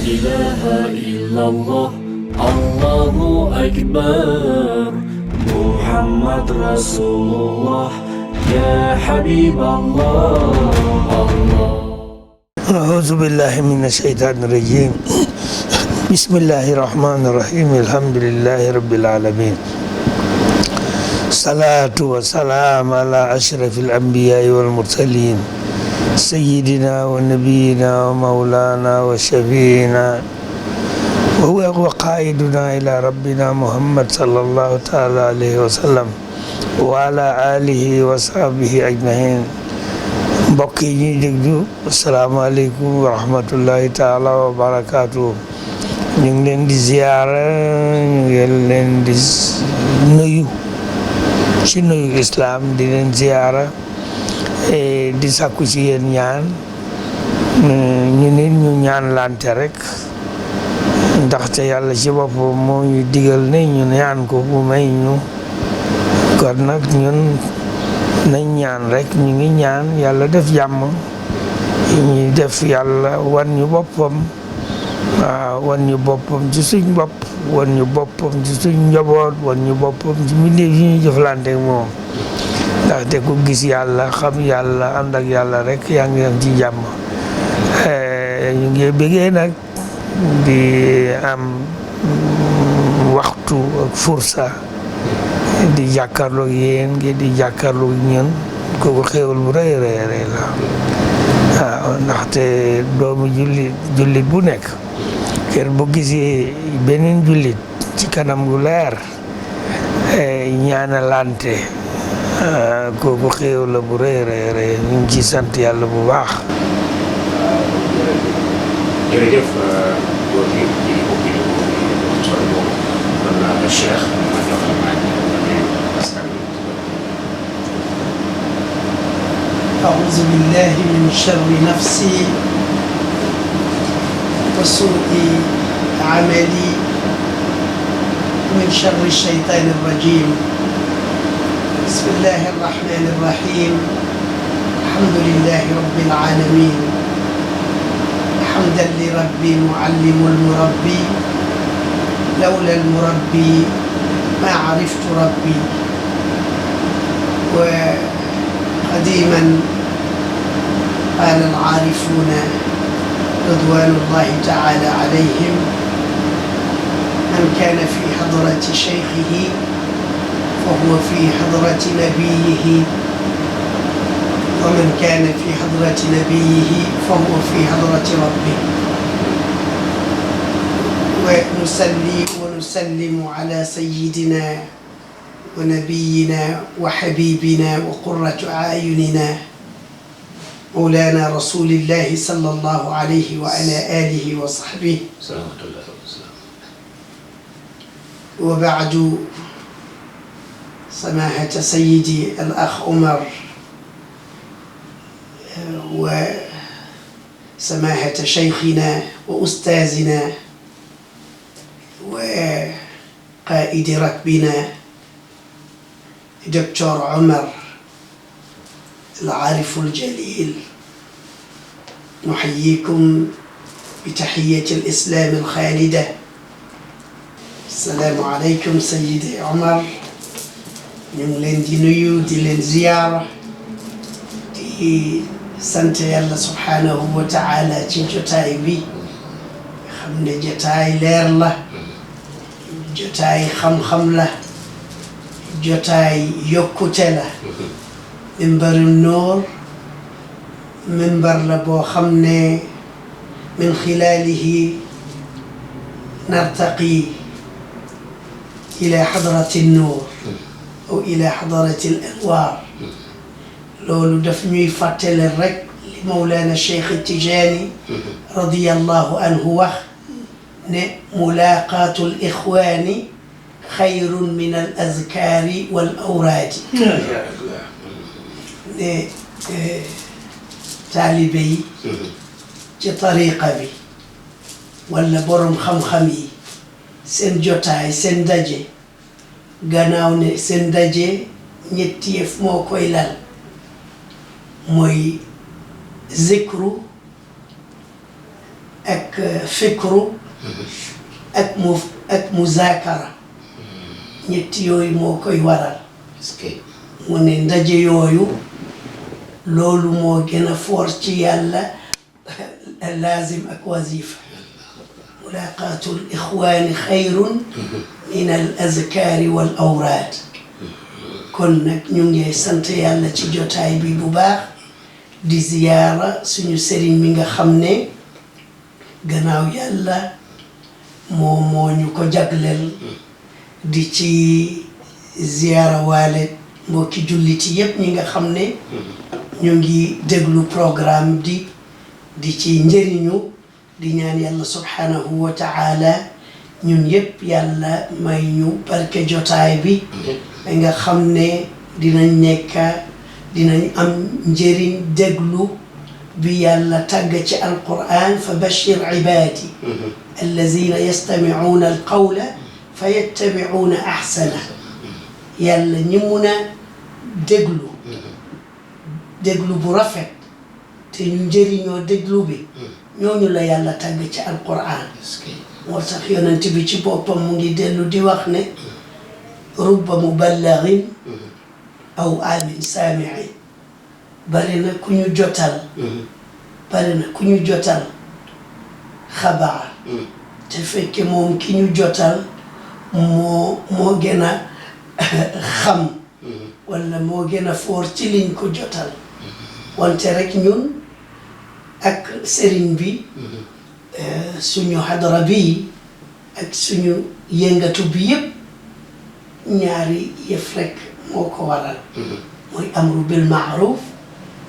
ilaha illallah, Allahu Akbar, Muhammad Rasulullah, ya Habiballah. A'udzu billahi minasyaitonir rajim. Bismillahirrahmanirrahim. Alhamdulillahi rabbil alamin. Salatu wassalam ala asyrafil anbiya'i wal mursalin, sayyidina wa nabiyyina wa maulana wa syafi'ina wa qaiduna ila rabbina Muhammad sallallahu ta'ala alaihi wasallam wa ala alihi wa sahbihi ajmain. Mbokk yi ñuy déglu, asalaamaaleykum wa rahmatullahi taala wa barakaatu. ñu ngi leen di ziyaara, ñu ngi leen di nuyu ci nuyu islam, di leen ziyaara di sàkku ci yéen ñaan. ñu nit ñu ñaan lante rek, ndaxte yàlla ci boppam moo ñu digal ne ñu ñaan ko bu may ñu. kon nag ñun nañ ñaan rek, ñu ngi ñaan yàlla def jàmm, ñu def yàlla wan ñu boppam, waaw wan ñu boppam ci suñ bopp, wan ñu boppam ci suñ njaboot, wan ñu boppam ci mbindeef yi ñu jëflante ak moom. ndaxte ku gis yàlla, xam yàlla, ànd ak yàlla rek yaa ngi am ci jàmm. ñu ngi bëggee nag di am waxtu ak fursa di jàkkaarloog yéen, ngi di jàkkaarloog ñun, kooku xéewal bu rëy rëy la. waaw ndaxte doomu jullit bu nekk kër bu gisee beneen jullit ci kanam gu leer ñaanalante, kooku xéewal la bu rëy rëy ñu ngi ci sant yàlla bu baax. jërëjëf góor gi di opinion bu solo boobu kon la Cheikh ma jox la maaj askan wi. أعوذ بالله من شر نفسي وسوء عملي ومن شر الشيطان الرجيم. بسم الله الرحمن الرحيم. الحمد لله رب العالمين، حمدا لربي معلم المربي، لولا المربي ما عرفت ربي. وقديما قال العارفون رضوان الله تعالى عليهم: من كان في حضرة شيخه فهو في حضرة نبيه، ومن كان في حضرة نبيه فهو في حضرة ربه. ونصلي ونسلم على سيدنا ونبينا وحبيبنا وقرة أعيننا مولانا رسول الله صلى الله عليه وعلى آله وصحبه. وبعد، سماحة سيدي الأخ عمر وسماحة شيخنا وأستاذنا وقائد ركبنا دكتور عمر العارف الجليل، نحييكم بتحية الإسلام الخالدة. السلام عليكم سيدي عمر. ñu ngi leen di nuyu, di leen ziyaara, di sant yàlla subhanahu wa taala ci jotaay bi. xam ne jotaay leer la, jotaay xam-xam la, jotaay yokkute la. mimbaru noor, mimbar la boo xam ne min xilaalihi nartaqi ila xadrati noor aw ila xadrati al anwaar. loolu daf ñuy fàttale rek li Mawlana Cheikh Tijaani radiyallahu anhu wax ne mulaaqaatu al ixwaani xayrun min al azkaari wal awraadi. ne taalibe yi ci tariqa bi wala borom xam-xam yi seen jotaay, seen daje, gannaaw ne seen daje ñetti yëf moo koy lal, mooy zikru ak fikru ak muzaakara ñetti yooyu moo koy waral mu ne ndaje yooyu loolu moo gën a foor ci yàlla laazim ak wazifa mulaqaatul ixwaani xayrun min al azkaari wal awraad kon nag ñu ngi sant yàlla ci jotaay bi bu baax di ziyaara suñu sëriñ mi nga xam ne gannaaw yàlla moo ñu ko jagleel di ci ziyaara waale mbokki julliti yépp ñi nga xam ne ñu ngi déglu programme di ci njëriñu di ñaan yàlla subhanahu wa ta'ala ñun yépp yàlla may ñu barke jotaay bi ba nga xam ne dinañ am njëriñ déglu bi yàlla tàgg ci alquran fa bashir ibadi allazina yastami'una alqawla fa yattabi'una ahsana yàlla ñi mun a déglu bu rafet te ñu njëriñoo déglu bi ñooñu la yàlla tàgg ci alquran moo tax yonent bi ci boppam mu ngi dellu di wax ne rubba muballighin aw amin saami'in bari na ku ñu jotal xabaar te fekke moom ki ñu jotal moo gën a xam wala moo gën a foor ci liñ ko jotal wante rek ñun ak sëriñ bi suñu hadara bi ak suñu yëngatu bi yépp ñaari yëf rek moo ko waral mooy amru bil ma'ruf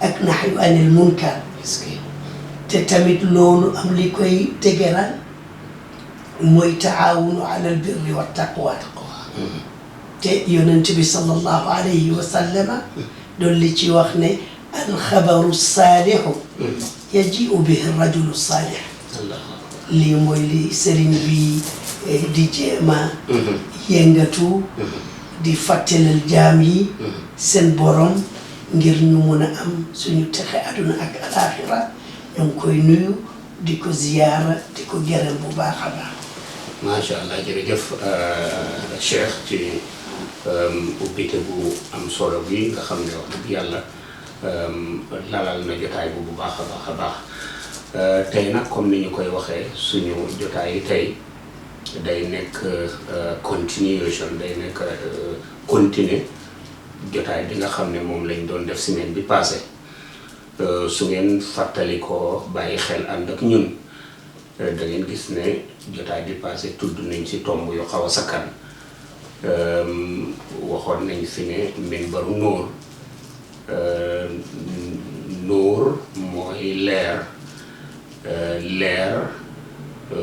ak nahyu anil munkar te tamit loolu am li koy dëgëral mooy taawunu ala al birri wa taqwa te yonent bi sallallahu alayhi wa sallama doon li ci wax ne alxabaru saalihu yaji'u bihi rajulu saalih lii mooy li sëriñ bi di jéema yëngatu di fàttalal jaam yi seen borom ngir ñu mun a am suñu texe aduna ak alaaxira ñu ngi koy nuyu di ko ziyaara di ko gërëm bu baax a baax. macha allah jërëjëf Cheikh ci ubbite bu am solo bi nga xam ne wax dëgg yàlla lalal na jotaay bu baax a baax tey nag comme ni ñu koy waxee suñu jotaay yi tey day nekk continuation day nekk continuer jotaay bi nga xam ne moom lañ doon def semaine bi passé su ngeen fàttali ko bàyyi xel ànd ak ñun da ngeen gis ne jotaay bi passé tudd nañ ci tomb yu xaw a sakkan waxoon nañ fi ne minbaru nuur nuur mooy leer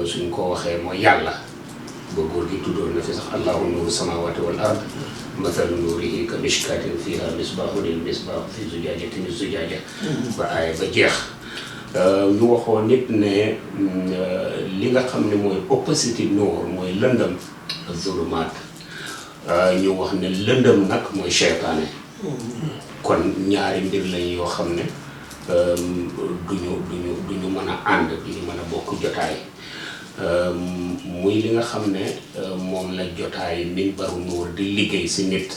suñ ko waxee mooy yàlla ba góor gi tuddoon na fi sax allahu nuuru samawati wal ard mathalu nuurihi ka mishkatin fiha misbaahu lil misbaah fi zujaajatin zujaaja ba aaya ba jeex ñu waxoon nit ne li nga xam ne mooy opposité nuur mooy lëndëm zulumaat ñu wax ne lëndëm nag mooy seytaane kon ñaari mbir lañ yoo xam ne duñu mën a ànd duñu mën a bokk jotaay muy li nga xam ne moom la jotaay minbaru nuur di liggéey si nit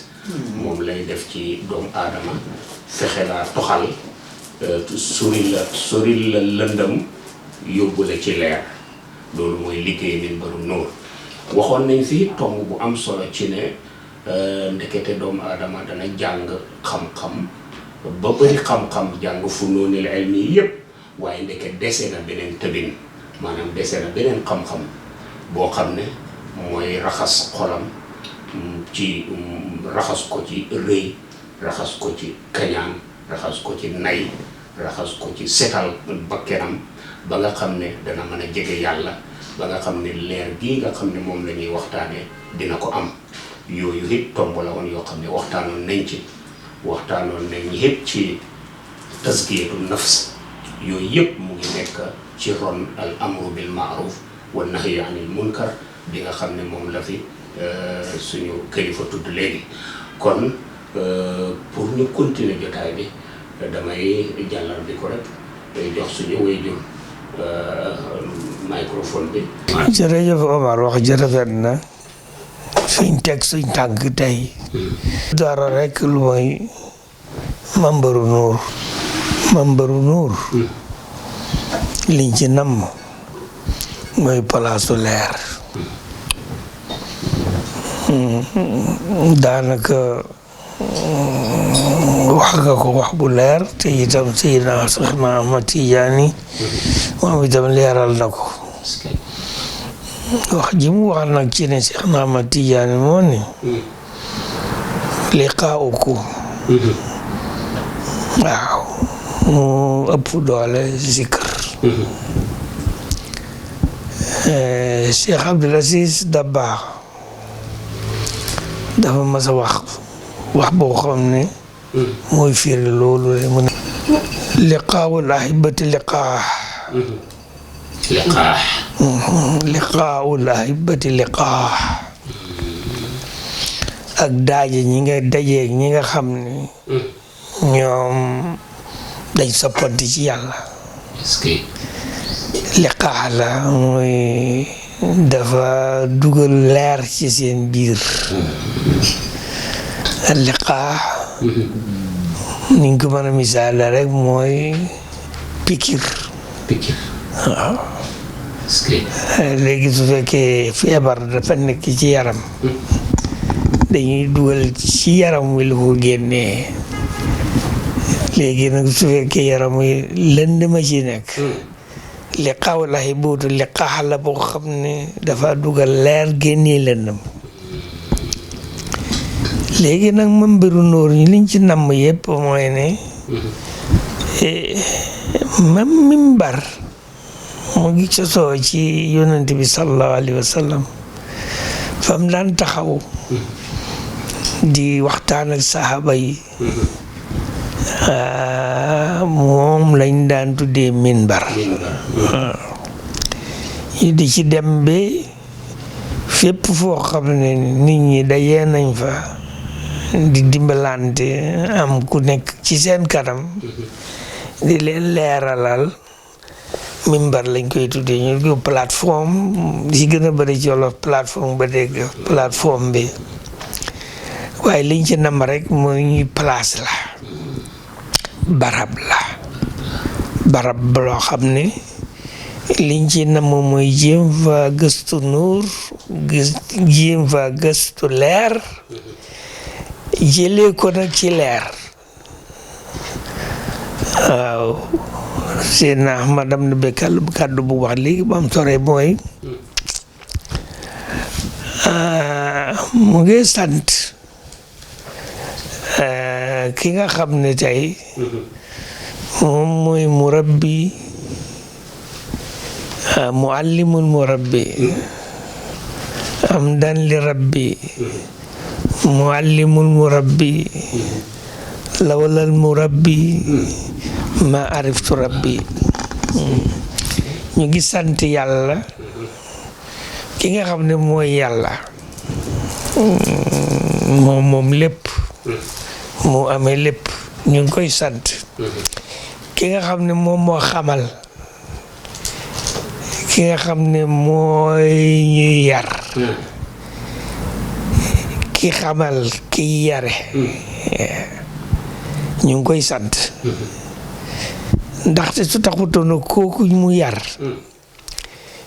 moom lay def ci doomu aadama fexe laa toxal sori la lëndëm yóbbu la ci leer loolu mooy liggéey minbaru nuur waxoon nañ fi tomb bu am solo ci ne ndekete doomu aadama dana jàng xam-xam ba bëri xam-xam jàng funuunil ilmi yépp waaye ndeke dese na beneen tëbin maanaam dese na beneen xam-xam boo xam ne mooy raxas xolam ci raxas ko ci rëy raxas ko ci kañaan raxas ko ci nay raxas ko ci setal bakkenam ba nga xam ne dana mën a jege yàlla ba nga xam ne leer gii nga xam ne moom la ñuy waxtaanee dina ko am yooyu it tomb la woon yoo xam ne waxtaanoon nañ yëpp ci tazkiyatu nafs yooyu yëpp mu ngi nekk ci ron al amru bil maaruf wa nahyi anil munkar bi nga xam ne moom la fi suñu kilifa tudd léegi kon pour ñu continuer jotaay bi damay jàllar bi ko rek day jox suñu wayjur microphone bi. jërëjëf Omar wax ji rafet na fiñ teg suñ tànk tey dara rek lu mooy Mambaru Nuur liñ ci namm mooy palaasu leer daanaka wax nga ko wax bu leer te itam Seydina Soxna Ahmad Tijaani moom itam leeral na ko wax ji mu wax nag ci ne Soxna Ahmad Tijaani moo ni liqaa'ukum waaw mu ëpp doole zikr Cheikh Abdul Aziz Dabakh dafa mas a wax boo xam ne mooy firi loolu le mu ne liqaa'ul ahibati liqaa'ul ahibati liqaa ak daaje ñi nga dajeeg ñi nga xam ne ñoom dañ soppante ci yàlla liqaa la mooy dafa dugal leer ci seen biir liqaa niñ ko mën a misaal rek mooy pikir waaw léegi su fekkee feebar dafa nekk ci yaram dañuy dugal ci yaram wi lu ko génnee léegi nag su fekkee yaram wi lënd ma ci nekk liqaaw laxi bootu liqaax la boo xam ne dafa dugal leer génnee lëndëm léegi nag Mambaru Nuur ñi liñ ci namm yëpp mooy ne même mimbar mu ngi cosoo ci yonent bi sallallahu alayhi wa sallam fam daan taxaw di waxtaan ak saxaaba yi moom lañ daan tuddee minbar yi di ci dem ba fépp foo xam ne nit ñi dajee nañ fa di dimbalante am ku nekk ci seen kanam di leen leeralal mimbar lañ koy tuddee ñu ko plateforme di ci gën a bëri ci wolof plateforme ba dégg plateforme bi waaye liñ ci nam rek mooy ñuy place la barab loo xam ne liñ ci nam mooy jéem fa gëstu nuur jéem fa gëstu leer jëlee ko nag ci leer waaw seen Ahmad am na ba kàddu bu wax léegi ba am sore mooy mu ngi sant ki nga xam ne tey moom mooy murabbi muallimul murabbi am dan li rabbi muallimul murabbi lawlal murabbi ma ariftu rabbi ñu ngi sant yàlla ki nga xam ne mooy yàlla moom lépp moo amee lépp ñu ngi koy sant ki nga xam ne moom moo xamal ki nga xam ne mooy ñuy yar ki xamal ki yare ñu ngi koy sant ndaxte su taxutoon kooku mu yar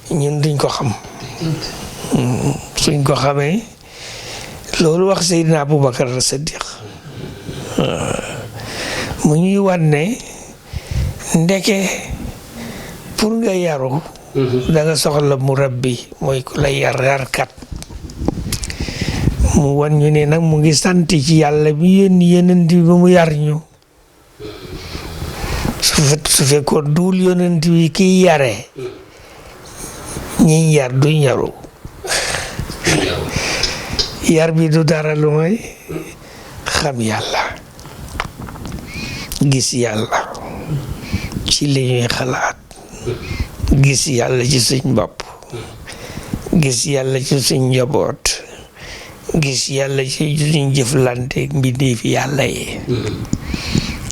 ñun duñ ko xam suñ ko xamee loolu wax Seydina Aboubacar Saddiq mu ñuy wan ne ndeke pour nga yaru da nga soxla murabbi mooy ku la yarkat mu wan ñu ne nag mu ngi sant ci yàlla bi yonent bi mu yar ñu su fekkoon duul yonent bi kiy yare ñi yar duñ yaru yar bi du dara lu may xam yàlla gis yàlla ci li ñuy xalaat gis yàlla ci suñ bopp gis yàlla ci suñ njaboot gis yàlla ci suñ jëflanteeg mbindeefi yàlla yi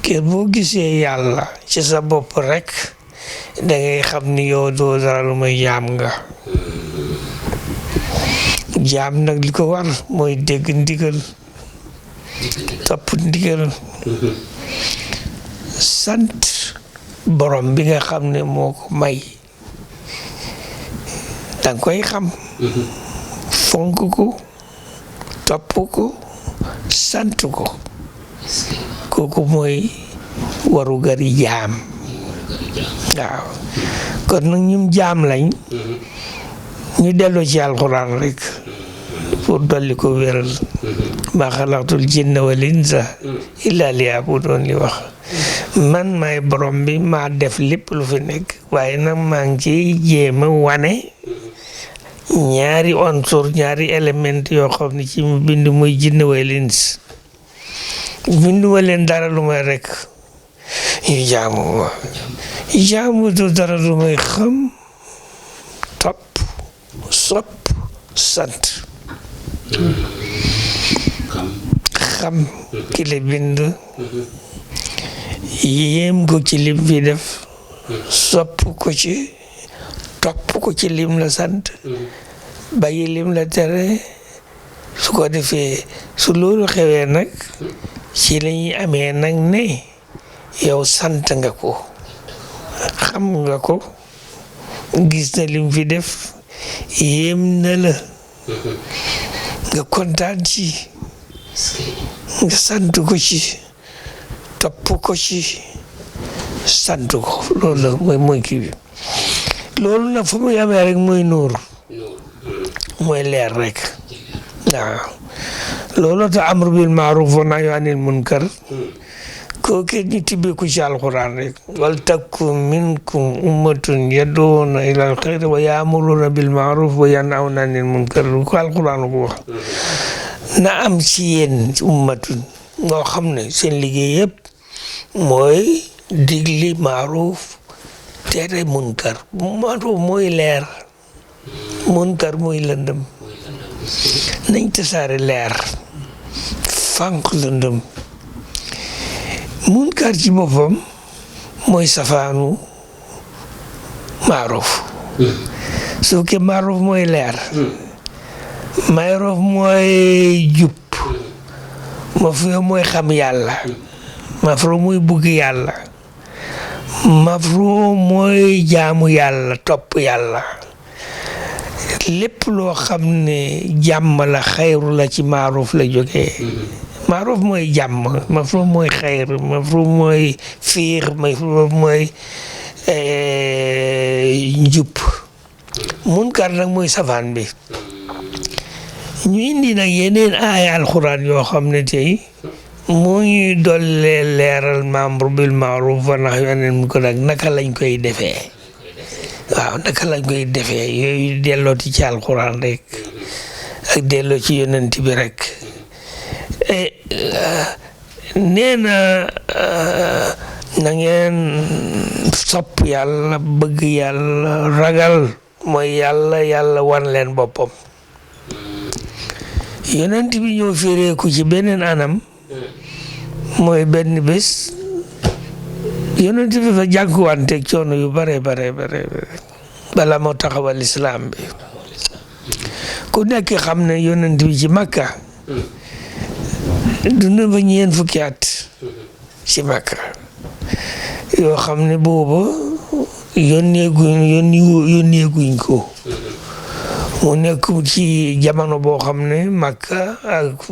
kër boo gisee yàlla ci sa bopp rekk da ngay xam ni yow doo dara lu may jaam nga jaam nag li ko war mooy dégg ndigal topp ndigal sant borom bi nga xam ne moo ko may danga koy xam fonk ko topp ko sant ko kooku mooy waru gari jaam waaw kon nag ñum jaam lañ ñu delloo ci alxuraan rek pour dolli ko wéral ma xalaqtul jinna wal insa illa liya'budun li wax man may borom bi maa def lépp lu fi nekk waaye nag maa ngi ci jéema wane ñaari unsur ñaari élément yoo xam ne ci mu bind muy jinne wal ins binduma leen dara lu may rek ñu jaamu ma jaamu du dara lu may xam topp sopp sant xam ki la bind yéem ko ci lim fi def sopp ko ci topp ko ci lim la sant bàyyi lim la tere su ko defee su loolu xewee nag ci lañuy amee nag ne yow sant nga ko xam nga ko gis na lim fi def yéem na la nga kontaan ci nga sant ko ci topp ko ci sant ko loolu la mooy kii bi loolu nag fu muy amee rek mooy nuur mooy leer rek waaw loolu tax amru bil maaruf wa nahyu anil munkar kooku ñu tibbee ko ci alquran rek wal takun minkum ummatun yad'una ila alxayri wa ya'muruna bil maaruf wa yanhawna anil munkar ko alquran ko wax na am ci yéen ummatun ngoo xam ne seen liggéey yëpp mooy digli maaruf tere munkar maaruf mooy leer munkar mooy lëndëm nañ tasaare leer fànq lëndëm munkar ci boppam mooy safaanu maaruf soo ke maaruf mooy leer maaruf mooy jub mafru mooy xam yàlla mafru mooy bugg yàlla mafru mooy jaamu yàlla topp yàlla lépp loo xam ne jàmm la xayru la ci maaruf la jógee maaruf mooy jàmm mafru mooy xayr mafru mooy fiir mafru mooy njub munkar nag mooy safaan bi ñu indi nag yeneen aaya alxuraan yoo xam ne tey moo ñuy dollee leeral amru bil maaruf wa nahyu anil munkar nag naka lañ koy defee waaw naka lañ koy defee yooyu dellooti ci alxuraan rek ak delloo ci yonent bi rek nee na na ngeen sopp yàlla bëgg yàlla ragal mooy yàlla wan leen boppam yonent bi ñëw féereeku ci beneen anam mooy benn bés yonent bi fa jànkuwanteeg coono yu bare bala moo taxawal islam bi ku nekk xam ne yonent bi ci Makka dund ba ñeent fukki at ci Makka yoo xam ne booba yónneeguñ ko mu nekk ci jamono boo xam ne Makka ak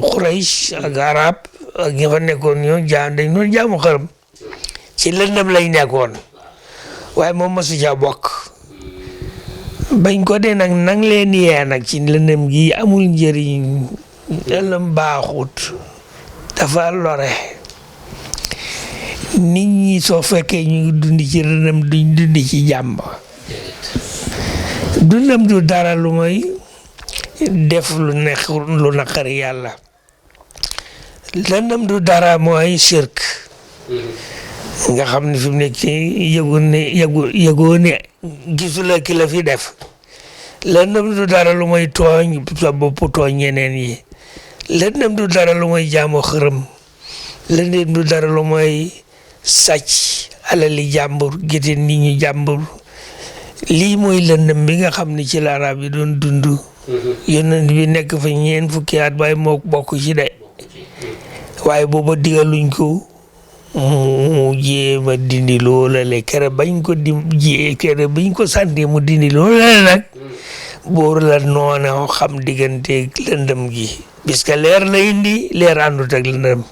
Quraysh ak arab ak ñi fa nekkoon dañ doon jaamu xërëm ci lëndëm lay nekkoon waaye moom masu ca bokk bañ ko dee nag nang leen yee nag ci lëndëm gi amul njëriñ lëndëm baaxut dafa lore nit ñi soo fekkee ñu ngi dund ci lëndëm duñ dund ci jàmm dundam du dara lu mooy def lu nekk lu naqari yàlla lëndëm du dara mooy shirk nga xam ne fi mu nekk yëgoo ne gisula ki la fi def lëndëm du dara lu mooy tooñ sa bopp tooñ ñeneen yi lëndëm du dara lu mooy jaamu xërëm lëndëm du dara lu mooy sàcc alali jàmbur géte nit ñi jàmbur lii mooy lëndëm bi nga xam ne ci la arab yi doon dund yonent bi nekk fa ñeen fukki at waaye moo bokk ci de waaye booba digaluñ ko mu jéema dindi loolale kere bañ ko kere bañ ko sante mu dindi loolale nag boor la noona xam diggante lëndëm gi puisque leer la indi leer àndut ak lëndëm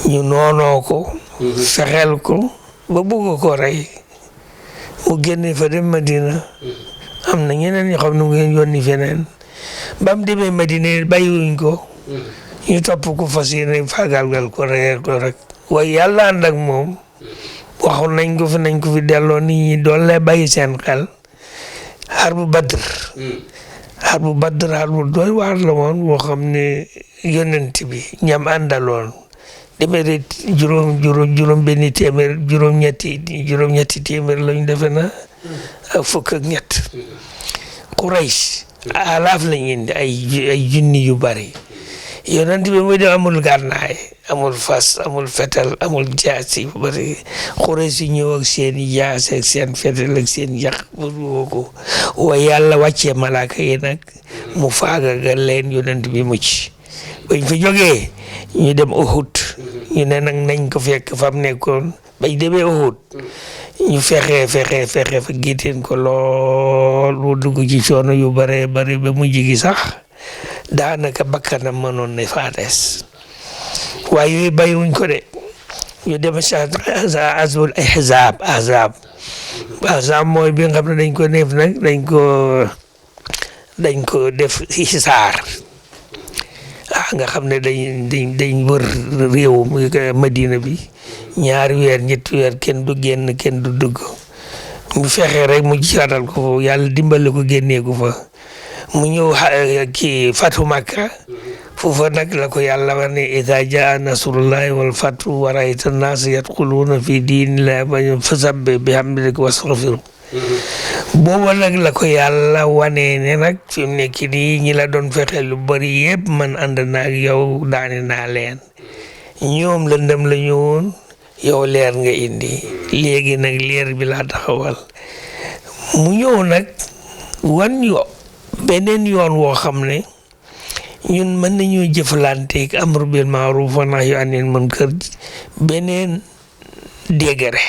ñu noonoo ko fexeel ko ba bugg ko rey mu génne fa dem Madina am na ñeneen ñoo xam ne mu ngeen yónni feneen ba mu demee Madina bàyyiwuñ ko ñu topp ko fas yéene faagaalgal ko reyal ko rek waaye yàlla ànd ak moom waxoon nañ ko fi delloo nit ñi doon lay bàyyi seen xel xar bu Badr xar bu doy waar la woon boo xam ne yonent bi ñam àndaloon demee juróom benni téeméer juróom-ñetti téeméer lañu defe na ak fukk ak ñett Quraysh alaaf lañu indi ay junni yu bari yonent bi muy dem amul gànnaay amul fas amul fetal amul jaasi bu bari Quraysh si ñëw ak seen jaas ak seen fetal ak seen yàq pour woo ko waaye yàlla wàccee malaaka yi nag mu faagagal leen yonent bi mucc bañ fa jógee ñu dem Uhud ñu ne nag nañ ko fekk fam nekkoon bañ demee Uhud ñu fexe fa gétteen ko lool mu dugg ci coono yu bare bare ba mujj gi sax daanaka bakkanam mënoon ne faa des waaye yooyu bàyyiwuñ ko de ñu dem sa azbul ahzab mooy bi nga xam ne dañ ko neef nag dañ ko def hisaar nga xam ne dañ wër réew muy Madina bi ñaari weer ñetti weer kenn du génn kenn du dugg mu fexe rek mu jaatal ko foofu yàlla dimbali ko génnee ko fa mu ñëw kii fatu Makka foofa nag la ko yàlla wax ne iza jaa nasrullahi wal fatu wa ra'ayta an-naasa yadkhuluuna fi diinillahi fasabbih bihamdika wastaghfirhu booba nag la ko yàlla wane ne nag fi mu nekk nii ñi la doon fexe lu bari yëpp man ànd naa ak yow daane naa leen ñoom lëndëm la ñu woon yow leer nga indi léegi nag leer bi laa taxawal mu ñëw nag wan beneen yoon woo xam ne ñun mën nañoo jëflanteeg amru bil maaruf wa nahyu anil munkar beneen déggare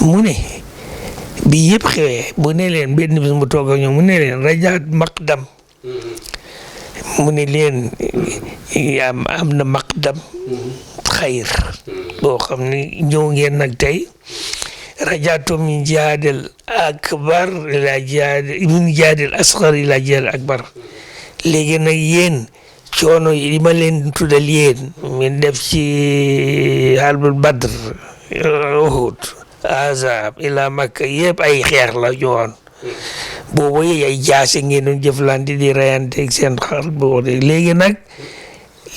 mu ne bi yëpp xewee bu ne leen benn bis mu toog ak ñoom mu ne leen rajaat maqdam mu ne leen am na maqdam xayr boo xam ne ñëw ngeen nag tey rajaatu min jihaadil akbar ila jihaadil asgar ila jihaadil akbar léegi nag yéen coono yi ma leen tuddal yéen min def ci harbul Badr Uhud Ahzab ila Makka yëpp ay xeex la ñëwoon boobu ay jaase ngeen doon jëflante di reyanteeg seen xar boo léegi nag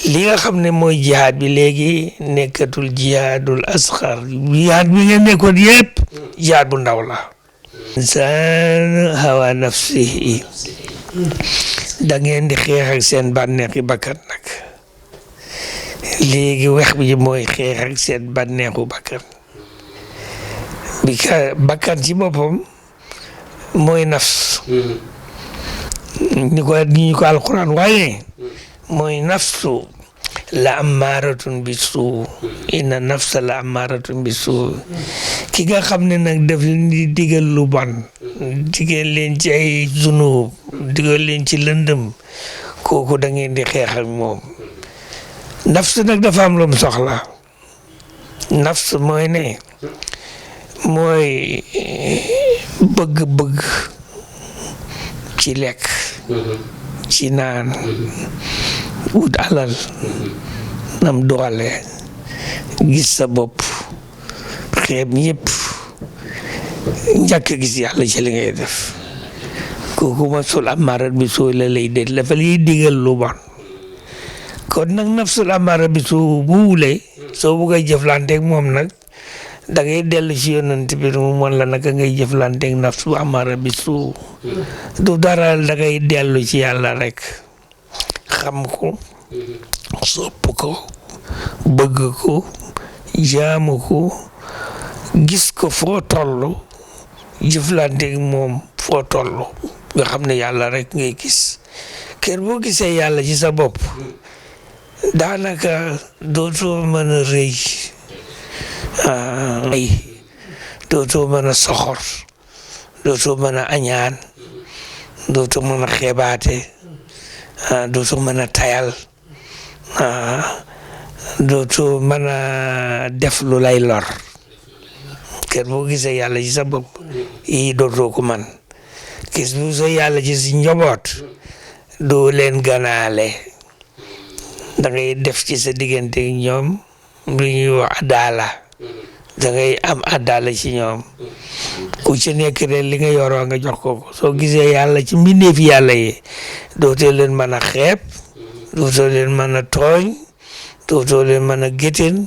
li nga xam ne mooy jihaad bi léegi nekkatul jihaadul asxar jihaad bi ngeen nekkoon yëpp jihaad bu ndaw la insaan hawa nafsihi da ngeen di xeex ak seen bànneexi bakkan nag léegi wax bi mooy xeex ak seen bànneexu bakkan bi bakkan ci boppam mooy nafs ni ko alquran waaye mooy nafsu la amaaratun bi suu inna nafsa la amaaratun bi suu ki nga xam ne nag daf leen di digal lu bon digal leen ci ay zunub digal leen ci lëndëm kooku da ngeen di xeex ak moom nafs nag dafa am lu mu soxla nafs mooy ne mooy bëgg-bëgg ci lekk ci naan wut alal nam doxale gis sa bopp xeeb ñëpp njàkk gis yàlla ci li ngay def kooku nafsul amaarat bi suu la lay dee dafa lay digal lu bon kon nag nafsul amaarat bi suu bu wulee soo bëggee jëflanteeg moom nag da ngay dellu ci yonent bi mu mën la naka ngay jëflanteeg nafsu amaarat bi suu du dara da ngay dellu ci yàlla rek xam ko sopp ko bëgg ko jaamu ko gis ko foo toll jëflanteeg moom foo toll nga xam ne yàlla rek ngay gis kër boo gisee yàlla ci sa bopp daanaka dootoo mën a rëy dootoo mën a soxor dootoo mën a añaan dootoo mën a xeebaate dootoo mën a tayal dootoo mën a def lu lay lor kër boo gisee yàlla ci sa bopp yi dootoo ko man gis bu soo yàlla ci si njaboot doo leen ganaale da ngay def ci sa diggante ñoom lu ñuy wax adala da ngay am adala ci ñoom ku ci nekk de li nga yoroo nga jox ko soo gisee yàlla ci mbindeef yàlla yi dootoo leen mën a xeeb dootoo leen mën a tooñ dootoo leen mën a géttin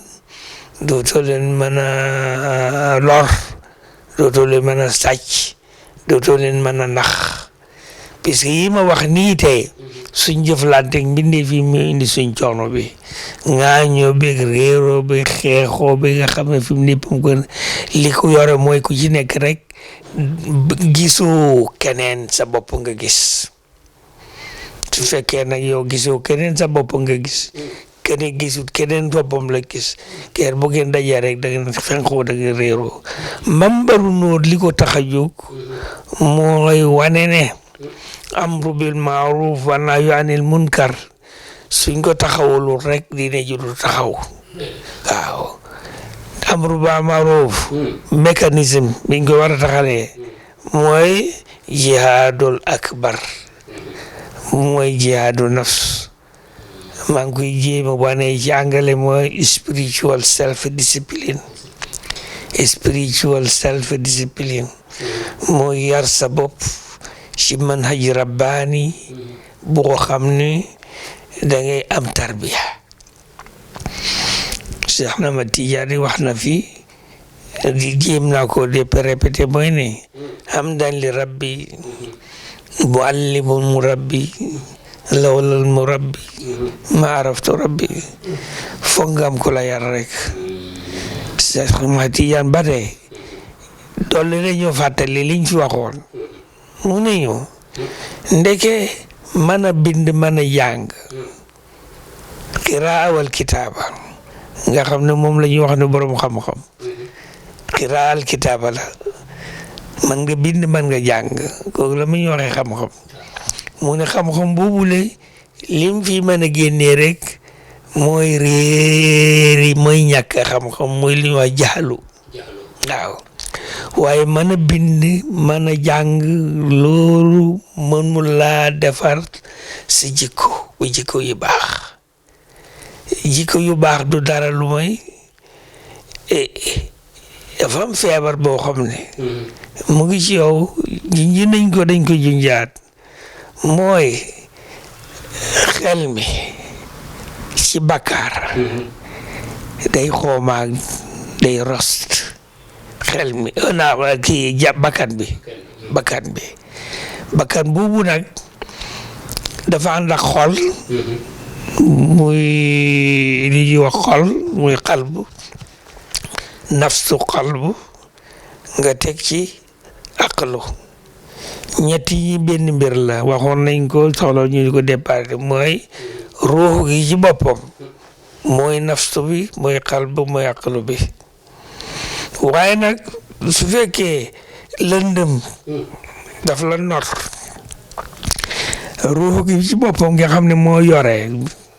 dootoo leen mën a lor dootoo leen mën a sàcc dootoo leen mën a nax parce que yi ma wax nii tey suñ jëflanteeg mbindeef yi mu indi suñ coono bi ngaa ñoo beeg réeroo bi xeexoo bi nga xam ne fi mu néppam ko li ko yore mooy ku ci nekk rek gisoo keneen sa bopp nga gis su fekkee nag yow gisoo keneen sa bopp nga gis keneen gisut keneen boppam la gis keer bu ngeen dajee rek da ngeen fenqoo da ngeen réeroo Mambaru Noor li ko tax a jóg mooy wane ne amru bil maaruf wa nahyu anil munkar suñ ko taxawalul rek diine ji du taxaw waaw amru bil maaruf mécanisme biñ ko war a taxalee mooy jihaadul akbar mooy jihaadu nafs maa ngi koy jéema wane ci angale mooy spiritual self discipline mooy yar sa bopp ci manhaj rabbaani boo xam ne da ngay am tarbiya Cheikh Ahmad Tidiane wax na fi di jéem naa ko de répété mooy ne hamdan li rabbi muallimul murabbi lawlal murabbi ma araftu rabbi foog nga am ko la yar rek Cheikh Ahmad Tidiane ba tey dolli na ñoo fàttali liñ fi waxoon mu ne ñu ndeke mën a bind mën a jàng qiraa wal kitaaba nga xam ne moom la ñuy wax ne borom xam-xam qiraa al kitaaba la man nga bind man nga jàng kooku la mu ñu waxee xam-xam mu ne xam-xam boobu la lim fi mën a génnee rek mooy réeri mooy ñàkk xam-xam mooy li ñuy wax jaxlu waaw waaye mën a bind mën a jàng loolu mënu laa defar si jikko bu jikko yu baax jikko yu baax du dara lu may dafa am feebar boo xam ne mu ngi ci yow junj nañ ko dañ ko junjaat mooy xel mi ci bakkaar day xoomaag day rost xel mi naa kii bakkan bi bakkan boobu nag dafa ànd ak xol muy li ñuy wax xol muy xalbu nafsu xalbu nga teg ci aqlu ñetti ñi benn mbir la waxoon nañ ko soxla ñu ko départé mooy ruux gi ci boppam mooy nafsu bi mooy xalbu mooy aqlu bi waaye nag su fekkee lëndëm daf la not ruux gi ci boppam nga xam ne moo yore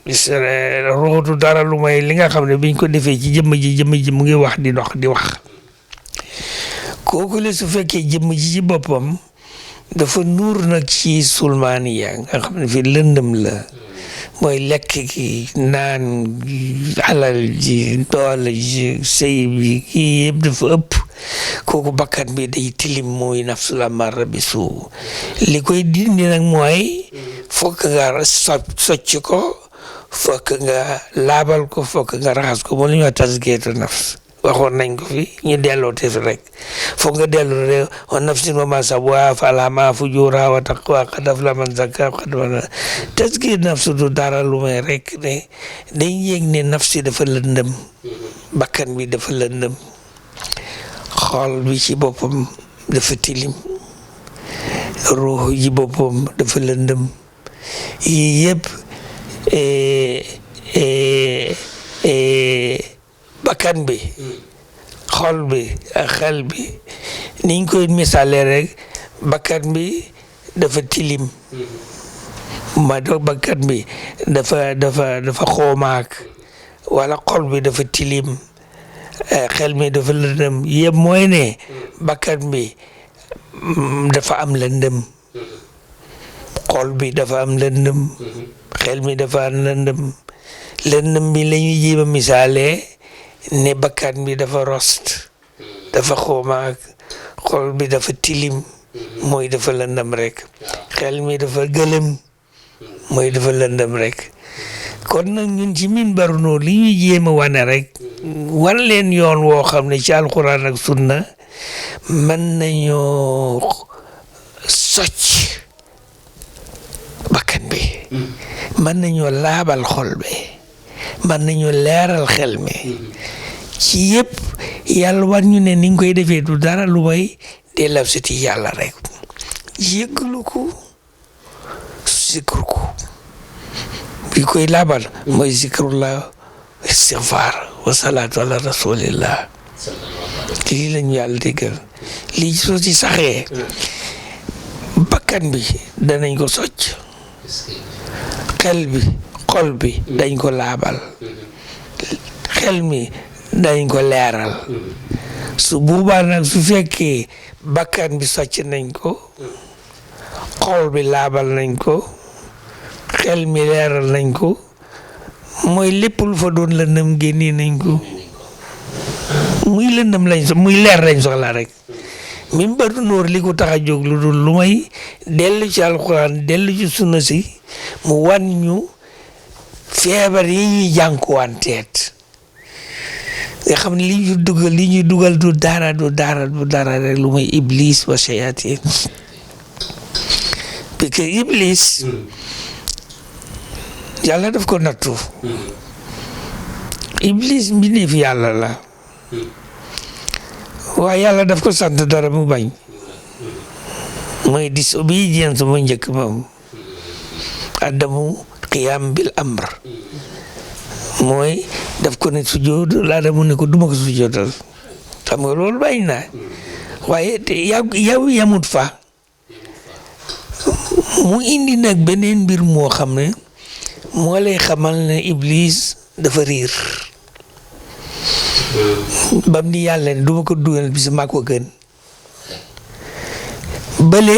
ruux du dara lu may li nga xam ne biñ ko defee ci jëmm ji mu ngi wax di dox di wax kooku la su fekkee jëmm ji ci boppam dafa nuur nag ci sulmaaniya nga xam ne fi lëndëm la mooy lekk gi naan alal ji doole ji sëy bi kii yëpp dafa ëpp kooku bakkan bi day tilim mooy nafsul ammaara bi suu li koy dindi nag mooy fokk nga socc ko fokk nga laabal ko fokk nga raxas ko moo la ñuy wax tasgiyatu nafs waxoon nañ ko fi ñu delloo te fi rek foog nga dellu rek wa nafsin wa ma sawwaaha fa alhamaha fujuraha wa taqwaha qad aflaha man zakkaha wa qad aflaha tazkiya nafsu du dara lu may rek ne dañ yéeg ne nafsi dafa lëndëm bakkan bi dafa lëndëm xol bi ci boppam dafa tilim ruux ji boppam dafa lëndëm yii yëpp bakkan bi xol bi ak xel bi niñ koy misaale rek bakkan bi dafa tilim ma do bakkan bi dafa xoomaak wala xol bi dafa tilim xel mi dafa lëndëm yëpp mooy ne bakkan bi dafa am lëndëm xol bi dafa am lëndëm xel mi dafa am lëndëm bi la ñuy jéem a misaale ne bakkan bi dafa rost dafa xoomaak xol bi dafa tilim mooy dafa lëndëm rek xel mi dafa gëlëm mooy dafa lëndëm rek kon nag ñun ci Minbaru Noor li ñuy jéem a wane rek wan leen yoon woo xam ne ci alxuraan ak sunna mën nañoo socc bakkan bi mën nañoo laabal xol bi mën nañoo leeral xel mi ci yëpp yàlla war ñu ne ni nga koy defee du dara lu may delloo si ci yàlla rek yëglu ko zikru ko bi koy laabal mooy zikrullah istighfar wa salaatu ala rasulillah lii lañu yàlla déggal lii soo ci saxee bakkan bi danañ ko socc xel bi xol bi dañ ko laabal xel mi dañ ko leeral su boobaa nag su fekkee bakkan bi socc nañ ko xol bi laabal nañ ko xel mi leeral nañ ko mooy lépp lu fa doon lëndëm génnee nañ ko muy lëndëm lañ muy leer lañ soxla rek Minbaru Noor li ko tax a jóg lu dul lu may dellu ci alxuraan dellu ci sunna si mu wan ñu feebar yi ñuy jànkuwanteet nga xam ne li ñuy dugal du dara rek lu may iblis wa shayatin parce que iblis yàlla daf ko nattu iblis mbindeef yàlla la waaye yàlla daf ko sant dara mu bañ mooy disobedience mooy njëkk moom adamu qiyam bil amr mooy daf ko ne sujjóot Aadama ne ko duma ko sujjóotal xam nga loolu bañ na waaye te yow yamut fa mu indi nag beneen mbir moo xam ne moo lay xamal ne iblis dafa riir bam ni yàlla ne duma ko dugal bis maa ko gën bële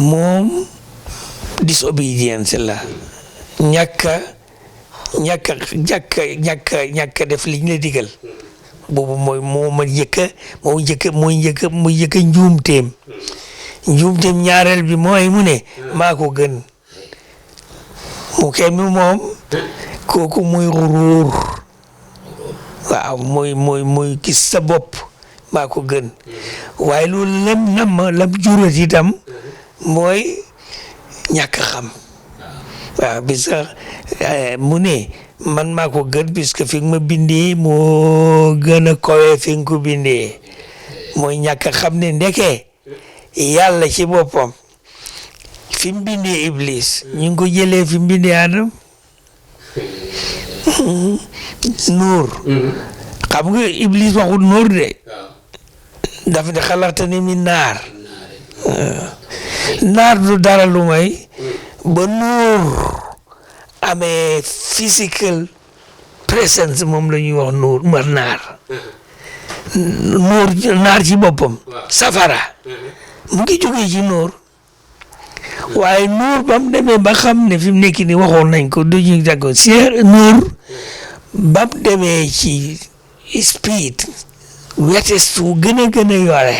moom disobedience la ñàkka def liñ la digal boobu mooy moo njëkk njuumteem ñaareel bi mooy mu ne maa ko gën mu kenn moom kooku muy xuruur waaw mooy gis sa bopp maa ko gën waaye loolu lam jurat itam mooy ñàkk xam waaw bis mu ne man maa ko gën puisque fi nga ma bindee moo gën a kowe fi nga ko bindee mooy ñàkk xam ne ndeke yàlla ci boppam fi mu bindee iblis ñu ngi ko jëlee fi mu bindee Adam nuur xam nga iblis waxul nuur de dafa ne xalaxtani min naar naar du dara lu may ba nuur amee physical presence moom la ñuy wax nuur naar ci boppam safara mu ngi jógee ci nuur waaye nuur ba mu demee ba xam ne fi mu nekk ni waxoon nañ ko du ñu jàggo si nuur ba mu demee ci speed wetes wu gën a yore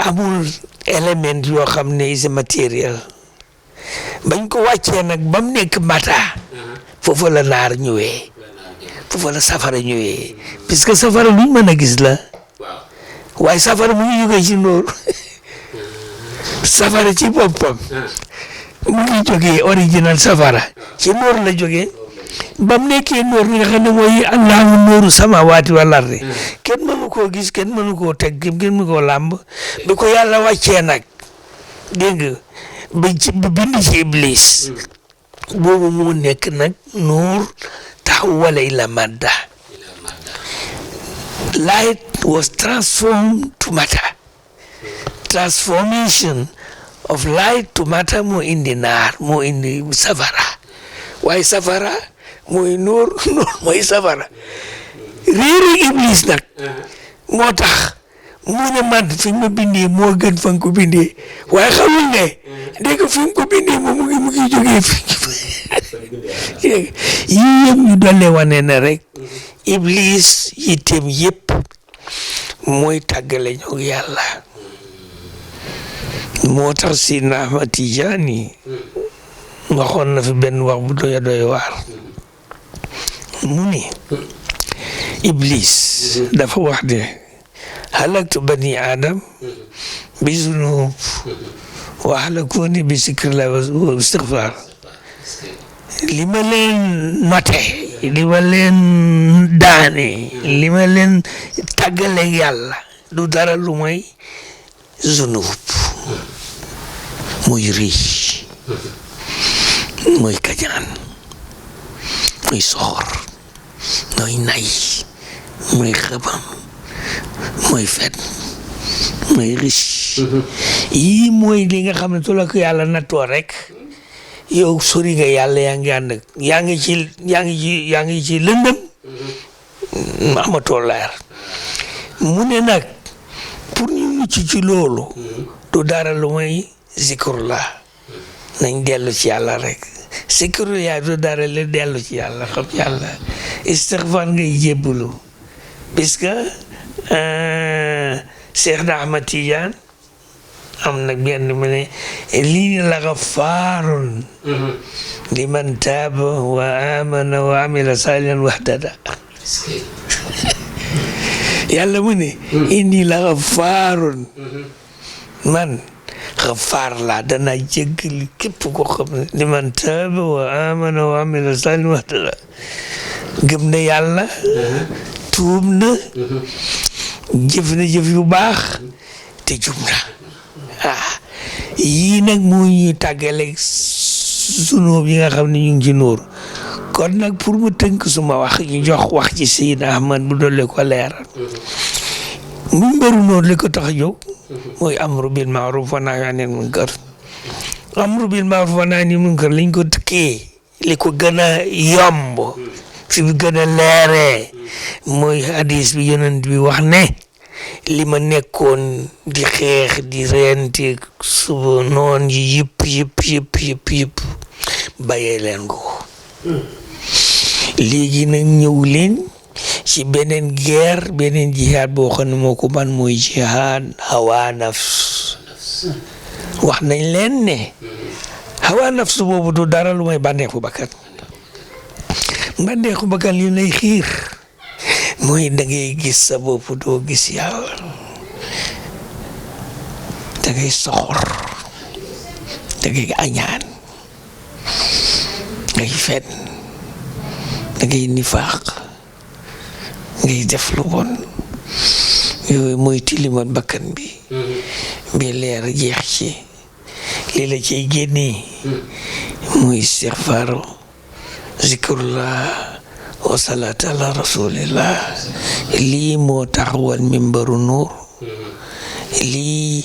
amul élément yoo xam ne is matériel bañ ko wàccee nag ba mu nekk mata foofu la naar ñëwee fa la safara ñëwee puisque safara luñ mën a gis la waaye safara mu ngi jógee ci nóor safara ci boppam mu ngi jógee original safara ci nóor la jógee ba mu nekkee nóor li nga xam ne mooy allahu nóoru samawaati wal ardi kenn mënu koo gis kenn mënu koo teg kenn mënu koo làmb bi ko yàlla wàccee nag dégg nga bind ci iblis boobu moo nekk nag nóor taxawala ila madda light was transformed to matter. Transformation of light to matter moo indi naar moo indi safara waaye safara mooy nóor mooy safara réeri iblis nag moo tax mu ne man fi nga bindee moo gën fa nga ko bindee waaye xamul ne dégg fi nga ko bindee moom mu ngi jógee fi yii yëpp ñu dolle wane ne rek iblis yitteem yëpp mooy tàggale ñoo yàlla moo tax si na Ahmad Tijaani waxoon na fi benn wax bu doy waar mu ni iblis dafa wax de halaktu bani adam bi zunub wa halakuni bi zikrillah wa istighfar li ma leen note li ma leen daane li ma leen tàggale yàlla du dara lu mooy zunub muy rëy muy kañaan muy soxor muy nay muy xëbam muy fen muy riche yii mooy li nga xam ne tu la ko yàlla nattoo rek yow sori nga yàlla yaa ngi ci lëndëm amatoo leer mu ne nag pour ñu mucc ci loolu du dara lu may zikrullah nañ dellu ci yàlla rek zikrullah du dara la dellu ci yàlla xam yàlla istighfar ngay jébbalu puisque Cheikh na Ahmad Tidiane am nag benn mu ne lii la gafaarun liman taaba wa amana wa amila salihan wahtada yàlla mu ne inni la gafaarun man gafaar laa danaa jéggali képp ko xam ne liman taaba wa amana wa amila salihan wahtada gëm na yàlla tuub na jëf na jëf yu baax te jub na yii nag moo ñuy tàggaleeg sunu yi nga xam ne ñu ngi ci nóor kon nag pour mu tënk suma wax ñu jox wax ci Seydina Ahmad bu doole ko leeral mu mberu nóor li ko tax a jóg mooy amru bil maaruf wa nahyi anil munkar amru bil maaruf wa nahyi anil munkar liñ ko tëkkee li ko gën a yomb fi bi gën a leeree mooy hadis bi yonent bi wax ne li ma nekkoon di xeex di rente suba noon yi yëpp bàyyee leen ko léegi nag ñëw leen ci beneen guerre beneen jihaad boo xam ne moo ko man mooy jihaad hawa nafs wax nañ leen ne hawa nafs boobu du dara lu may bànneexu bakkan bànneexu bakkan li lay xiir mooy da ngay gis sa bopp doo gis yàlla da ngay soxor da ngay añaan ngay fen da ngay nifaaq ngay def lu bon yooyu mooy tilimat bakkan bi leer jeex ci li la ciy génnee muy istighfaaru zikrullah wa salaatu ala rasulillah lii moo taxawal mimbaru nuur lii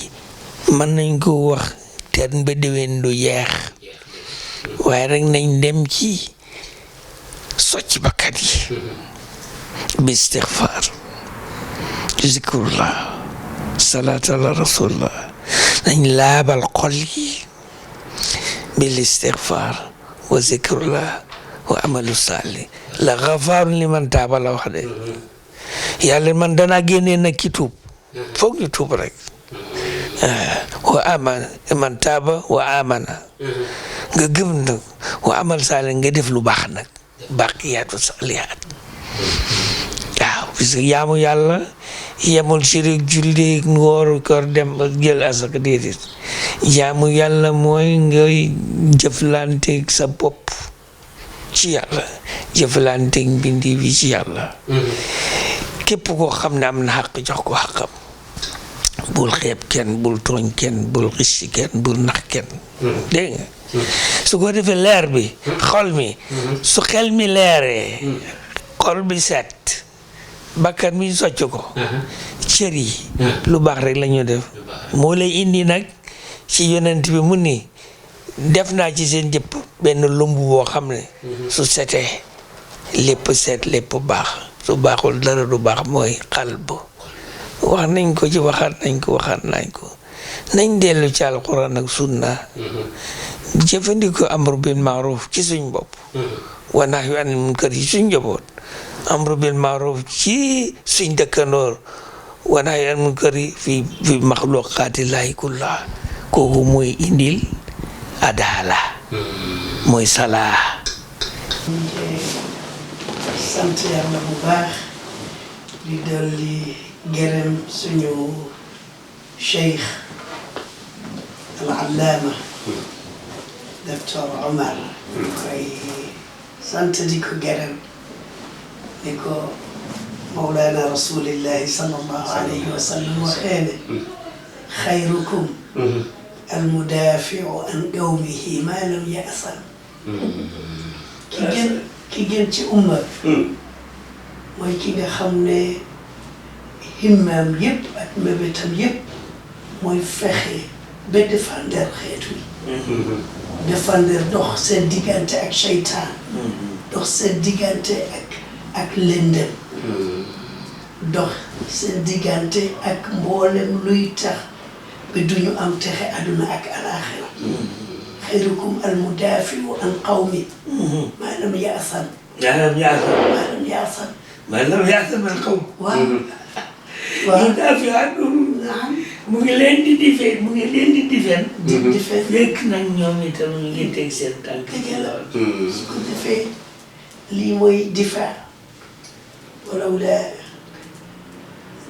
mën nañ ko wax ten ba déwén du yeex waaye rek nañ dem ci socc bakkat yi bi istighfar zikrullah salaatu ala rasulillah nañ laabal xol yi bil istighfar wa zikrullah wa amalu salih la gafaarun liman taaba la wax de yàlla man danaa génnee nag ki tuub foog ñu tuub rek wa amana man taaba wa amana nga gëm nag wa amal salih nga def lu baax nag baqiyaatu salihaat parce que yaamu yàlla yemul ci rek julli woor koor dem ak jël asaka déedéet yaamu yàlla mooy ngay jëflanteeg sa bopp ci yàlla jëflanteeg mbindi bi ci yàlla képp koo xam ne am na xaq jox ko xaqam bul xeeb kenn bul tooñ kenn bul xissi kenn bul nax kenn dégg nga su ko defee leer bi xol mi su xel mi leeree xol bi set bakkan mi socc ko cër yi lu baax rek la ñu def moo lay indi nag ci yonent bi mu ni def naa ci seen jëpp benn lumb boo xam ne su setee lépp set lépp baax su baaxul dara du baax mooy xalb wax nañ ko ci waxaat nañ ko nañ dellu ci alquran ak sunna jëfandikoo amru bil maaruf ci suñ bopp wa nahyu anil munkar yi suñ njaboot amru bil maaruf ci suñ dëkkandoor wa nahyu anil munkar yi fi maxluqaatillaahi kullaha kooku mooy indil adaala mooy salaa sant yàlla bu baax di dolli gërëm suñu cheikh al-allaama docteur Omar koy sant di ko gërëm di ko mawlaana rasulillahi sallallahu alayhi wa sallam waxee ne xayrukum almudaafiu an qawmihi maa lam ya'sam ki gën ci umma mooy ki nga xam ne himmaam yëpp ak mébétam yëpp mooy fexe ba défendre xeet wi défendre dox seen diggante ak seytaan dox seen diggante ak lëndëm dox seen diggante ak mboolem luy tax ba duñu am texe àdduna ak alaaxira xayrukum almudaafiu an qawmi maa lam ya'sam maa lam ya'sam an qawmi waaw mudaafiu anhum mu ngi leen di defend fekk nag ñoom itam ñu ngi teg seen tànk ci lool su ko defee lii mooy difaa walawlaa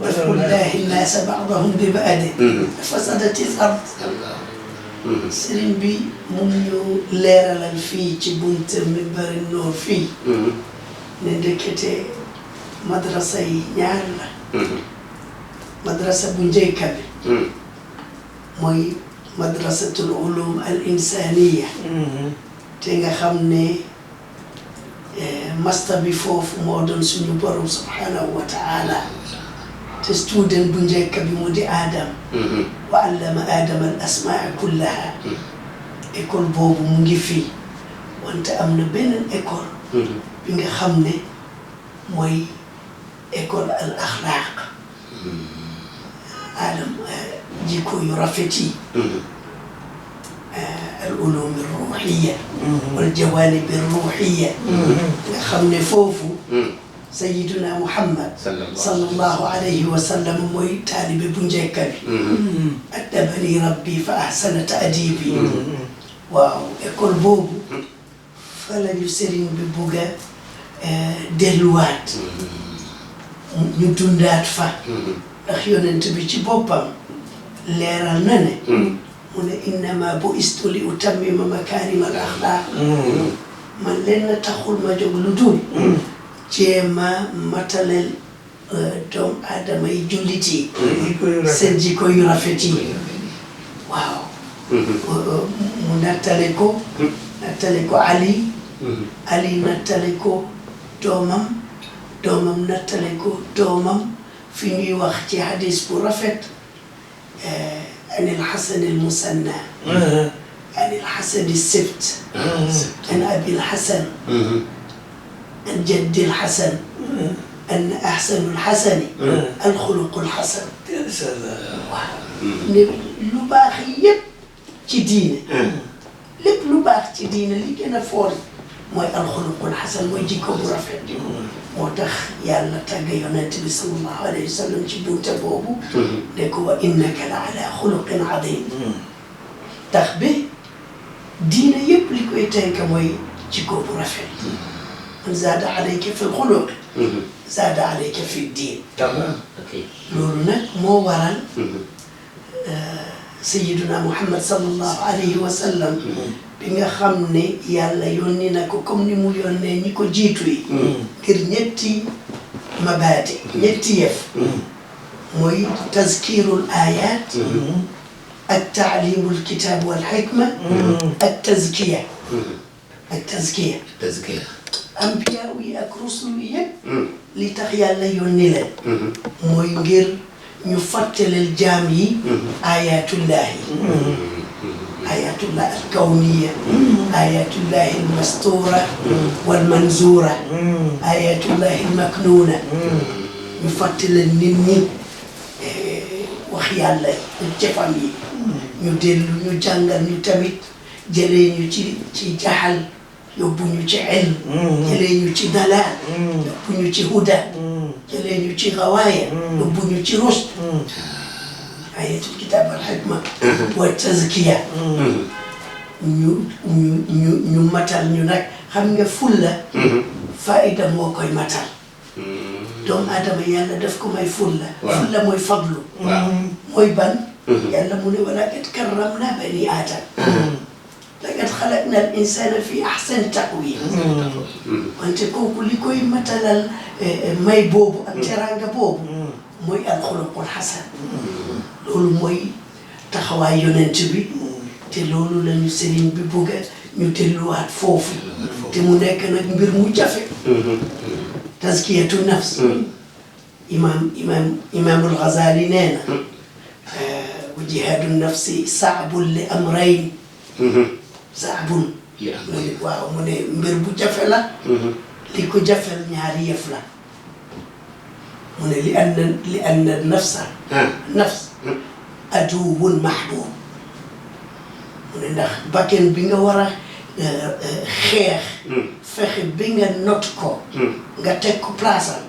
daf'ullaahi nnaasa ba'dahum bi ba'din fasadati l-ard sëriñ bi mu ñu leeralal fii ci bunte Minbari Noor fii ne ndekete madrasa yi ñaar la madrasa bu njëkk bi mooy madrasatul ulum al insaniya te nga xam ne master bi foofu moo doon suñu borom subhanahu wa ta'ala te student bu njëkk bi mu di Adam wa allama Adama al asmaa kullaha école boobu mu ngi fii wante am na beneen école bi nga xam ne mooy école al axlaaq Adam jikko yu rafet yi al ulum al ruuxiya wal jawaanib al ruuxiya nga xam ne foofu Sayyiduna Muhammad sallallahu alayhi wa sallam mooy taalibe bu njëkk bi addabani rabbi fa ahsana ta'dibi waaw école boobu fa la ñu sëriñ bi bugg a delluwaat ñu dundaat fa ndax yonent bi ci boppam leeral na ne mu ne innama bu'istu li utammima makaarima al axlaaq man leen na taxul ma jóg lu dul jéema matalel doomu aadama yi jullit yi seen jikko yu rafet yi waaw mu nattale ko Ali nattale ko doomam nattale ko doomam fi ñuy wax ci hadis bu rafet an al-Hasan al-Musanna an al-Hasan as-Sibt an Abi al-Hasan an Jaddi al-Hasan an ahsanu al-Hasani al-xuluqu al-Hasan waaw ne lu baax yépp ci diine lépp lu baax ci diine li gën a foor mooy al-xuluqu al-Hasan mooy jikko bu rafet moo tax yàlla tàgg yonent bi sallallahu alayhi wa sallam ci bunte boobu ne ko wa innaka la ala xuluqin adim tax ba diine yëpp li koy tënk mooy jikko bu rafet man zaada alayka fi l-xuluq zaada alayka fi diin tamam loolu nag moo waral sayyiduna Muhammad sallallahu alayhi wa sallam bi nga xam ne yàlla yónni na ko comme ni mu yónnee ñi ko jiitu yi ngir ñetti mabaati ñetti yëf mooy tazkirul ayat ak taalimul kitab wal hikma ak tazkiya ambiya yi ak rusul yi yëpp li tax yàlla yónni leen mooy ngir ñu fàttaleel jaam yi ayatullahi ayatullah al kawniya ayatullahi al mastura wal manzura ayatullahi al maknuna ñu fàttaleel nit ñi wax yàlla jëfam yi ñu dellu ñu jàngal ñu tamit jëlee ñu ci jaxal yóbbu ñu ci ilm jëlee ñu ci dalal yóbbu ñu ci huda jëlee ñu ci gawaaya yóbbu ñu ci rushd ayatul kitab wal hikma wa tazkiya ñu matal ñu nag xam nga fulla faida moo koy matal doomu aadama yàlla daf ko may fulla fulla mooy fadlu mooy ban yàlla mu ne walaqad karramna bani aadam laqad xalaqna al insana fi ahsani taqwim wante kooku li koy matalal may boobu ak teranga boobu mooy al xuluqul xasan loolu mooy taxawaay yonent bi te loolu lañu sëriñ bi bëgga ñu delluwaat foofu te mu nekk nag mbir mu jafe tazkiyatu nafs imaamul Ghazali nee na wa jihaadu nafsi saabun li amrayn saabun waaw mu ne mbir bu jafe la li ko jafel ñaari yëf la mu ne li anna nafsa nafs aduwwun mahbub mu ne ndax bakken bi nga war a xeex fexe bi nga not ko nga teg ko place am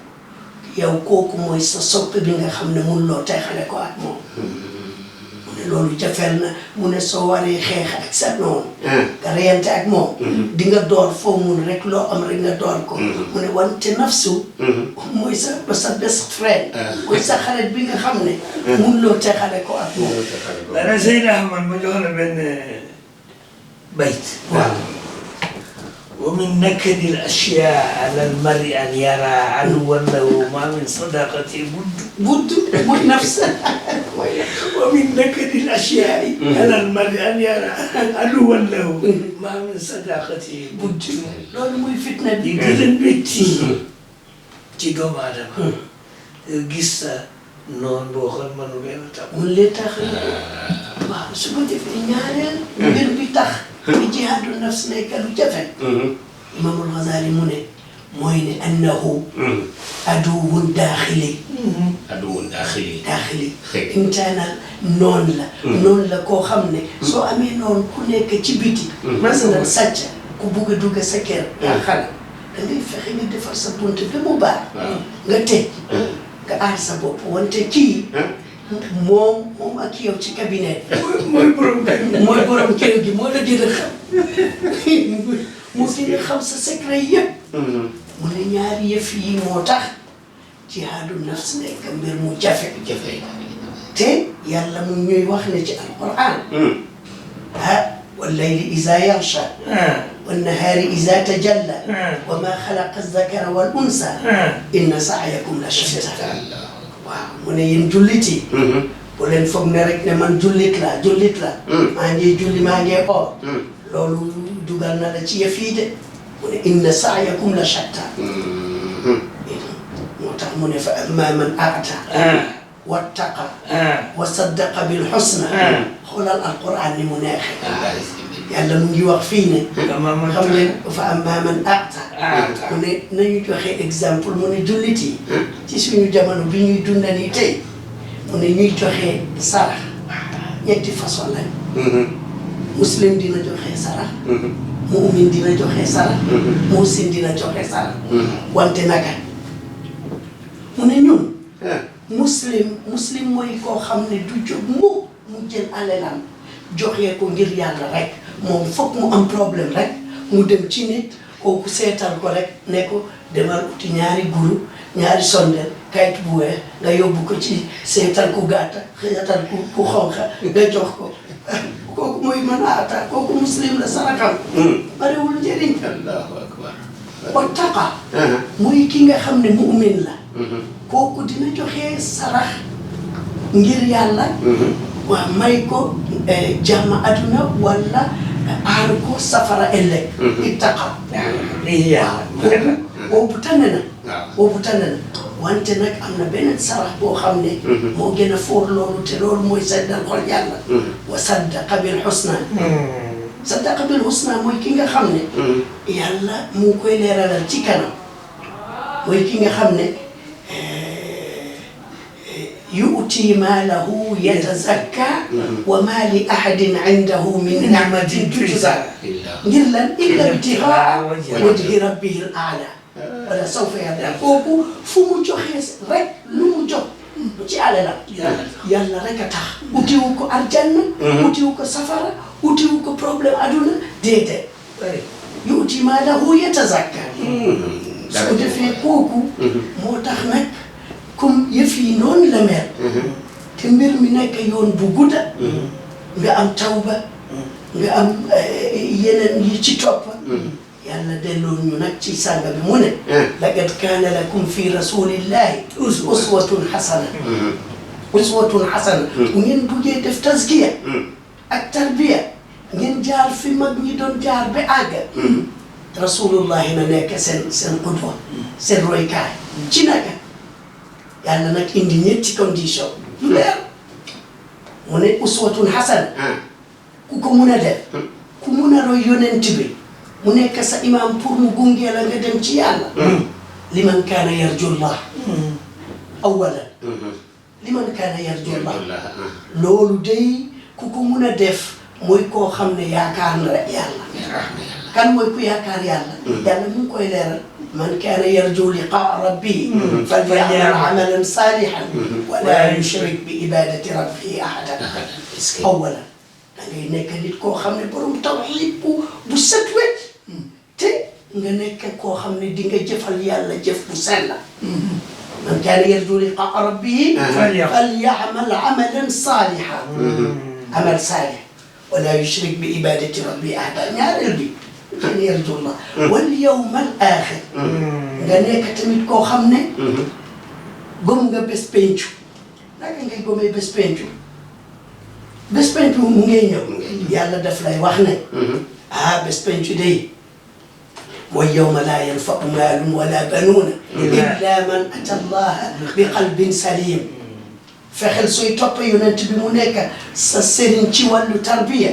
yow kooku mooy sa soppe bi nga xam ne mun loo teexale ko ak moom mu ne loolu jafeel na mu ne soo waree xeex ak sa noonu nga reyante ak moom di nga door foo mun rek loo am rek nga door ko mu ne wante nafsu mooy sa best friend mooy sa xarit bi nga xam ne mun loo teexale ko ak moom dana Seydi Ahmad ma jox la benn bayt waaw ومن نكد الأشياء على المرء أن يرى عدوا له ما من صداقته بد mooy nafs ومن نكد الأشياء على المرء أن يرى عدوا له ما من صداقته بد loolu mooy fitna bi di gën a métti ci doomu aadama gis sa noonu boo xool mënu leen a tax mun lee tax waaw su ko defee ñaareel mbir bi tax bi jihaadu nafs nekk lu jafe imaamul Ghazali mu ne mooy ne annahu aduwwun daaxili daaxili intaanal noonu la koo xam ne soo amee noonu ku nekk ci biti masalan sàcc ku bugg a dugg sa kër yaa xale da ngay fexe nga defar sa bunt ba mu baax nga tëj nga aar sa bopp wante kii moom ak yow ci cabinet mooy borom kër gi moo la gën a xam moo gën a xam sa secret yëpp mu ne ñaari yëf yi moo tax jihaadu nafs nekk mbir mu jafe te yàlla mu ñuy wax ne ci alquran wallayli iza yaghsha wannahaari iza tajalla wa ma xalaqa az-zakara wal unsa inna sa'yakum la shatta waaw mu ne yéen jullit yi bu leen foog ne rek ne man jullit la maa ngi julli maa ngi or loolu dugal na la ci yëf yi de mu ne inna sa'yakum la shatta moo tax mu ne fa amma man a'ta wattaqa wa saddaqa bil husna xoolal alquran ni mu neexee yàlla mu ngi wax fii ne xam ne fa amma man a'ta mu ne nañu joxe exemple mu ne jullit yi ci suñu jamono bi ñuy dunda nii tey mu ne ñuy joxe sarax ñetti façon lañ muslim dina joxe sarax mu'min dina joxe sarax muhsin dina joxe sarax wante naka mu ne ñun muslim mooy koo xam ne du jóg mu jël alalam joxe ko ngir yàlla rek moom foog mu am problème rek mu dem ci nit kooku seetal ko rek ne ko demal uti ñaari guru ñaari sondel kayit bu weex nga yóbbu ko ci seetal ku gàtta seetal ku xonqa nga jox ko kooku mooy mën a atta kooku muslim la sarakam bariwul njëriñ. allahu akbar. wa taqa muy ki nga xam ne mu'min la kooku dina joxe sarax ngir yàlla waa may ko jàmm aduna wala aar ko safara ëllëg ittaqa boobu tane na boobu tane na wante nag am na beneen sarax boo xam ne moo gën a foor loolu te loolu mooy seddal xol yàlla wa saddaqa bil husna saddaqa bil husna mooy ki nga xam ne yàlla mu ngi koy leeralal ci kanam mooy ki nga xam ne yu'ti maalahu yatazakka wa ma li ahadin indahu min ni'matin tujza ngir lan illa ibtighaa wajhi rabbihi al-a'la wala sawfa yarda kooku fu mu joxe rek lu mu jox ci alalam yàlla rek a tax utiwu ko aljanna utiwu ko safara utiwu ko problème aduna déedéet yu'ti maalahu yatazakka su ko defee kooku moo tax nag comme yëf yi noonu la mel te mbir mi nekk yoon bu gudda nga am tawba nga am yeneen yi ci topp yàlla delloo ñu nag ci sànga bi mu ne laqad kaana lakum fi rasulillahi uswatun hasana uswatun hasana bu ngeen buggee def tazkiya ak tarbiya ngeen jaar fi mag ñi doon jaar ba àgga rasulullahi na nekk seen qudwa seen roykaay ci naka yàlla nag indi ñetti condition lu leer mu ne uswatun hasana ku ko mun a def ku mun a roy yonent bi mu nekk sa imam pour mu gunge la nga dem ci yàlla liman kaana yarjullah awalan liman kaana yarjullah loolu day ku ko mun a def mooy koo xam ne yaakaar na rek yàlla kan mooy ku yaakaar yàlla yàlla mu ngi koy leeral man kaana yarju liqaa rabbihi falyamal amalan salihan wala yushrik bi ibadati rabbihi ahadan awalan da ngay nekk nit koo xam ne borom tawxiid bu set wecc te nga nekk koo xam ne di nga jëfal yàlla jëf bu sell man kaana yarju liqaa rabbihi falyamal amalan salihan amal salih wala yushrik bi ibadati rabbihi ahadan ñaareel bi kan yarjullah wal yawmal aaxir nga nekk tamit koo xam ne gëm nga bés pencu naka ngay gëmee bés pencu bés pencu mu ngay ñëw yàlla daf lay wax ne bés pencu day mooy yawma laa yanfa'u maalun wala banuuna illa man ata allaha bi qalbin salim fexeel sooy topp yonent bi mu nekk sa sëriñ ci wàllu tarbiya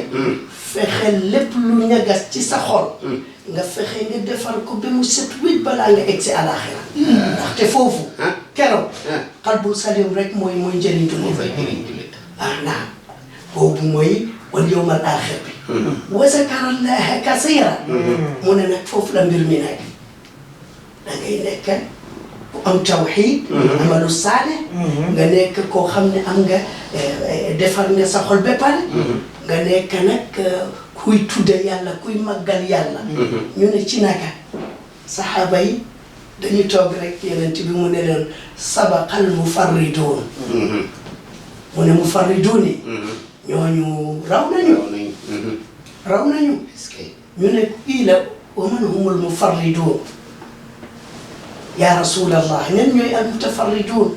fexeel lépp lu ñagas ci sa xol nga fexe nga defar ko ba mu set wécc balaa nga egg si àlaxira ndaxte foofu keroog qalbul salim rek mooy njëriñ jullit naam boobu mooy wal yawmal aaxir bi wa zakara llaha kasiira mu ne nag foofu la mbir mi nekk da ngay nekk ku am tawxiid amalu saalih nga nekk koo xam ne am nga defar nga sa xol ba pare nga nekk nag kuy tudde yàlla kuy màggal yàlla ñu ne ci naka saxaaba yi dañu toog rek yeneen bi mu ne leen sabaqal mufarriduun mu ne mufarriduun yi ñooñu raw nañu ñu ne qiila wa man humul mufarriduun ya rasulallah ñan ñooy al mutafarriduun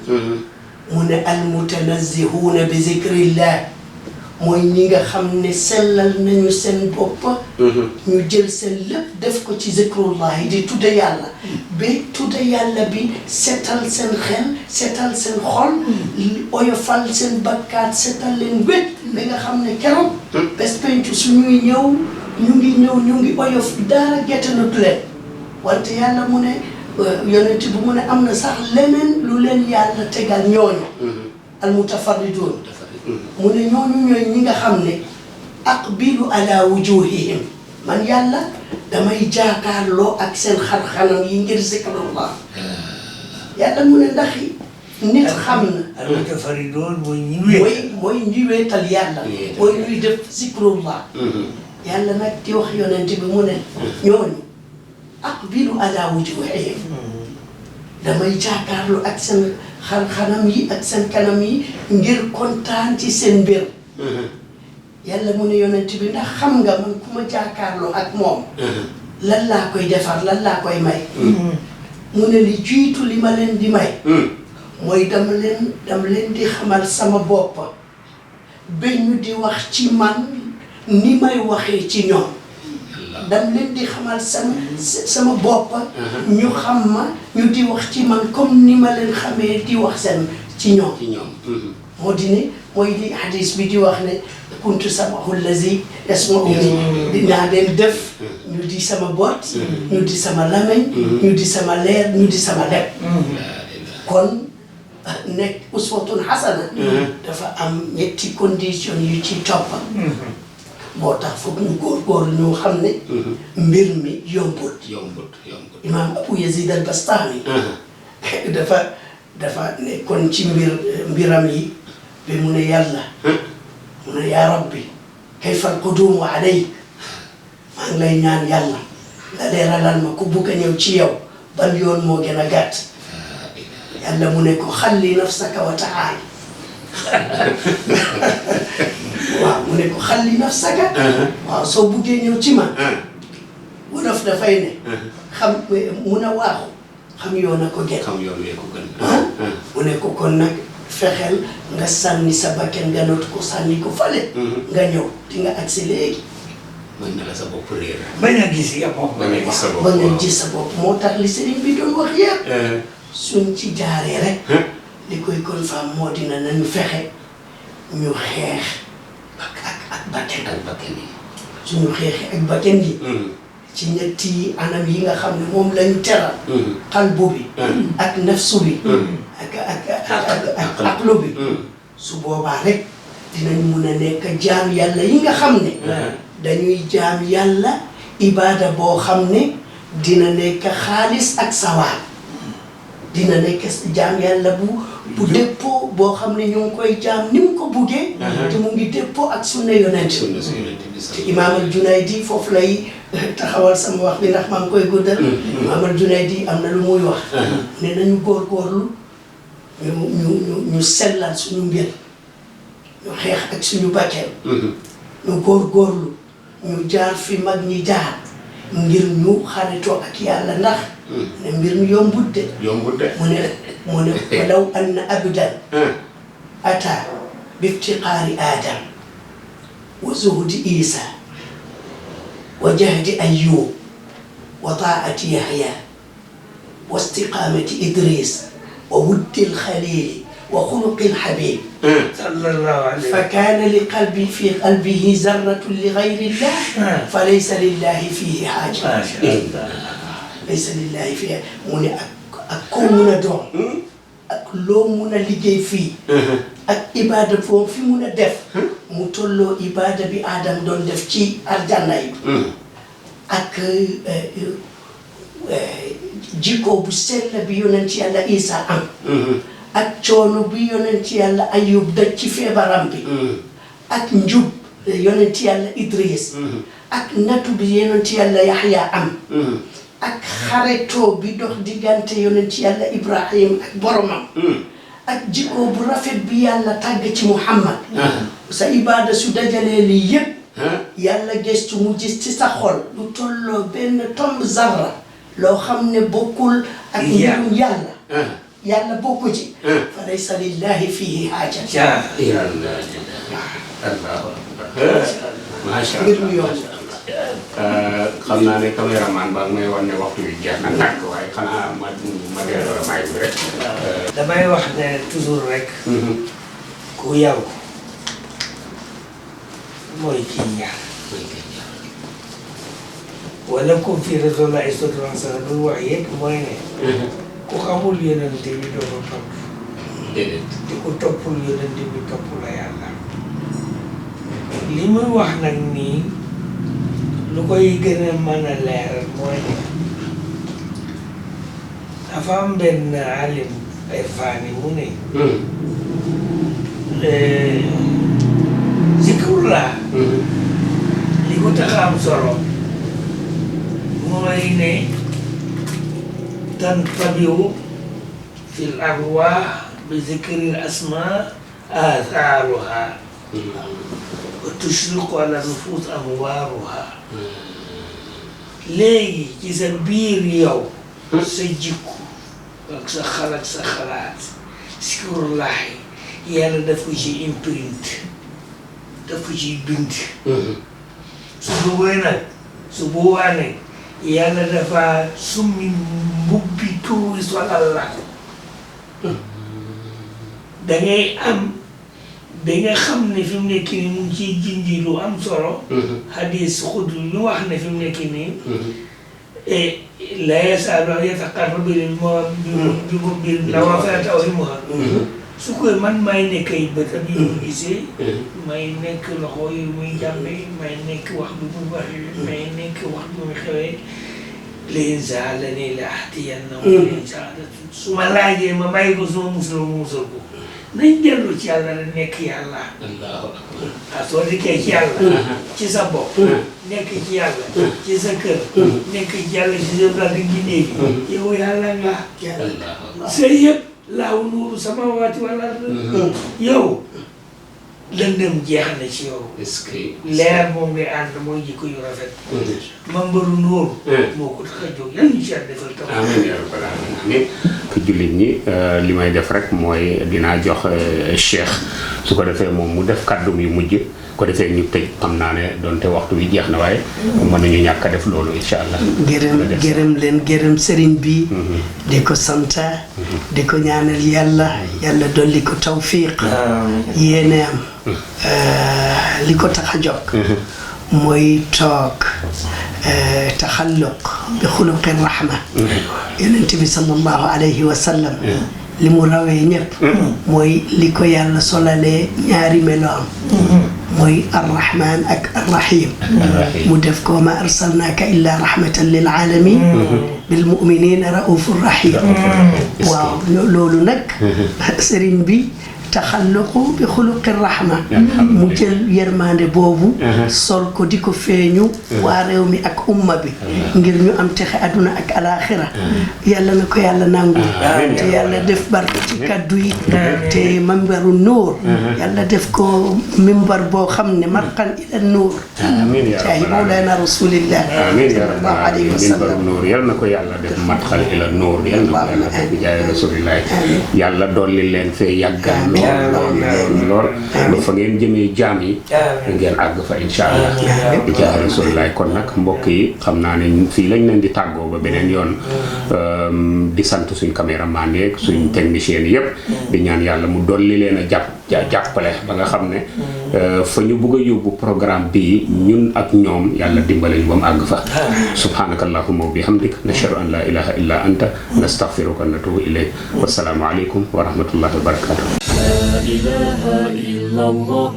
mu ne al mutanazzihuuna bi zikrillah mooy ñi nga xam ne sellal nañu seen bopp ñu jël seen lépp def ko ci zikrullahi di tudde yàlla ba tudde yàlla bi setal seen xel setal seen xol oyofal seen bakkaat setal leen wét ba nga xam ne keroog bés pencu su ñuy ñëw ñu ngi oyof dara gettanut leen wante yàlla mu ne yonent bu mu ne am na sax leneen lu leen yàlla tegal ñooñu al mutafarriduun mu ne ñooñu ñooy ñi nga xam ne aqbilu ala wujuhihim man yàlla damay jaakaarloo ak seen xar-xanam yi ngir zikrullah yàlla mu ne ndax nit xam na al mutafarriduun mooy ñi wéetal yàlla mooy ñuy def zikrullah yàlla nag di wax yonent bi mu ne ñooñu aqbilu ala wujuhihim damay jàkkaarlu ak seen xar-xanam yi ak seen kanam yi ngir kontaan ci seen mbir yàlla mu ne yonent bi ndax xam nga man ku ma jàkkaarloo ak moom lan laa koy defar lan laa koy may mu ne li jiitu li ma leen di may mooy dama leen di xamal sama bopp ba ñu di wax ci man ni may waxee ci ñoom dama leen di xamal sama bopp ñu xam ma ñu di wax ci man comme ni ma leen xamee di wax seen ci ñoom moo di ne mooy di hadis bi di wax ne kuntu samahu allazi yasma'u bi dinaa leen def ñu di sama bot ñu di sama lameñ ñu di sama leer ñu di sama leb kon nekk uswatun hasana dafa am ñetti condition yu ci topp moo tax foog ñu góorgóorlu ñu xam ne mbir mi yombut imam Abu Yazid al-Bastami dafa nekkoon ci mbiram yi bi mu ne yàlla mu ne yaa rabbi kayfa al-qudumu alayk maa ngi lay ñaan yàlla nga leeralal ma ku bugg a ñëw ci yow ban yoon moo gën a gàtt yàlla mu ne ko xalli nafsaka wa ta'al waaw mu ne ko xalli nafsaka waaw soo buggee ñëw ci man wolof dafay ne xam mun a waaxu xam yoon a ko gën mu ne ko kon nag fexeel nga sànni sa bakken nga not ko sànni ko fale nga ñëw di nga agsi léegi mën na la sa bopp réer bañ a gis ya bopp bañ a gis sa bopp bañ a gis sa bopp moo tax li sëriñ bi doon wax yëpp suñ ci jaaree rek li koy confirme moo dina nañu fexe ñu xeex ak bakken yi suñu xeexee ak bakken yi ci ñetti anam yi nga xam ne moom lañu teral qalbu bi ak nafsu bi ak aqlu bi su boobaa rek dinañ mun a nekk jaam yàlla yi nga xam ne dañuy jaam yàlla ibaada boo xam ne dina nekk xaalis ak sawaab dina nekk jaam yàlla bu dëppoo boo xam ne ñu ngi koy jaam ni mu ko buggee te mu ngi dëppoo ak sunna yonent te imaam al-Junaydi foofu lay taxawal sama wax bi ndax maa ngi koy guddal imaam al-Junaydi am na lu muy wax ne nañu góorgóorlu ñu sellal suñu mbir ñu xeex ak suñu bakkeel ñu góorgóorlu ñu jaar fi mag ñi jaar ngir ñu xaritoo ak yàlla ndax ne mbir mi yombut de mu ne walaw anna abdan ata biftiqaari adam wa zuhdi isa wa jahdi ayyub wa taati yahya wa istiqamati idris wa wuddi alkhalili wa xuluqi alhabib sallallahu alayhi fa kaana li qalbi fi qalbihi zarratun li gayri llah fa laysa lillahi fihi haaja laysa lillahi fihi mu ne ak koo mun a doon ak loo mun a liggéey fii ak ibaada foo fi mun a def mu tolloo ibaada bi Adam doon def ci aljanna yi ak jikko bu sell bi yonent yàlla Isa am ak coono bi yonent yàlla Ayub daj ci feebaram bi ak njub yonent yàlla Idris ak natu bi yonent yàlla Yahya am ak xaretoo bi dox diggante yonent yàlla Ibrahim ak boromam ak jikko bu rafet bi yàlla tàgg ci Muhammad sa ibaada su dajalee lii yépp yàlla gëstu mu gis ci sa xol lu tolloo benn tomb zarra loo xam ne bokkul ak mbirum yàlla yàlla bokku ci fa laysa lillahi fihi haaja macha mbir mu yoon xam naa ne caméraman ba may wan ne waxtu bi jeex na tàkk waaye xanaa ma delloo la may bi rek damay wax ne toujours rek ku yaw mooy kii ñaar wala ko fi Rasulullah sallallahu alayhi wa sallam lu wax yëpp mooy ne ku xamul yonent bi doo ko topp déedéet di ko toppul yonent bi topp la yàlla li muy wax nag nii lu koy gën a mën a leeral mooy ne dafa am benn alim ay faani mu ne zikrullah li ko tax a am solo mooy ne تنطبع في الأرواح بذكر الأسماء آثارها وتشرق على النفوس أنوارها léegi ci sa biir yow sa jikko ak sa xel ak sa xalaat sikrullahi yàlla daf ko ci imprint daf ko ci bind su boobaa nag yàlla dafa summi mbubbi tuuri solal la dangay am ba nga xam ne fi mu nekk nii mu ngi ciy jinji lu am solo. hadis xuddu ñu wax ne fi mu nekk nii. la yazaalu yataqarrabu bil nawaafil ta'zimuha. su ko man may nekk ay bëtam yu mu gisee. may nekk loxo yu muy jàmbee may nekk wax bi mu waxee may nekk wax bi mu xewee. l'insaan la ne la ahtiyannahum l'insaan su ma laajee ma may ko suma musal ko. nañ dellu ci yàlla la nekk yàlla. soo nekkee ci yàlla. ci sa bopp. nekk ci yàlla. ci sa kër. nekk ci yàlla ci sa bàtt gi néegi. yow yàlla nga. sa yëpp laaw nuuru samaawaati wal ard. yow lëndëm jeex na ci yow. est-ce que leer moom ngay ànd mooy jikko yu rafet. mambaru nuur. moo ko tax a jóg yan ñu ci at defal taw. amiin yaa rabbal aalamiin. jullit ñi li may def rek mooy dinaa jox Cheikh su ko defee moom mu def kàddum yu mujj ko defee ñu tëj xam naa ne donte waxtu wi jeex na waaye mën nañu ñàkk a def loolu incha allah. gërëm sëriñ bi. di ko santa di ko ñaanal yàlla dolli ko tawfiq yéene am li ko tax a jóg mooy toog taxalluq bi xuluqi rahma yonent bi sallallahu alayhi wa sallam li mu rawee ñëpp mooy li ko yàlla solalee ñaari melo am mooy arrahman ak arrahim mu def ko ma arsalnaaka illa rahmatan lil alamin bil muminina raufur rahim waaw loolu nag sëriñ bi taxalluqu bi xuluqi rahma mu jël yermande boobu sol ko di ko feeñu waa réew mi ak umma bi ngir ñu am texe aduna ak alaxira yàlla na ko yàlla nangu te yàlla def barke ci kaddu yi te mimbaru nuur yàlla def ko mimbar boo xam ne marqan ila nuur tay mawlana rasulillah sallallahu alayhi wa sallam mimbaru nuur yàlla na ko yàlla def marqan ila nuur yàlla na ko yàlla def bi jaay rasulillah yàlla dolli leen fee yàggal lool ba fa ngeen jëmee jaam yi ngeen àgg fa insha allah bi jaay rasulillah kon nag mbokk yi xam naa ne fii lañ leen di tàggoo ba beneen yoon di sant suñ caméraman yeeg suñ technicien yëpp di ñaan yàlla mu dolli leen a jàppale ba nga xam ne fa ñu bëgg a yóbbu programme bii ñun ak ñoom yàlla dimbale ñu ba mu àgg fa subhanaka allahumma wa bihamdik nashhadu an la ilaha illa anta nastaghfiruka wa natubu ilayk wassalaamu aleykum wa rahmatullahi wa barakatuh. لا إله إلا الله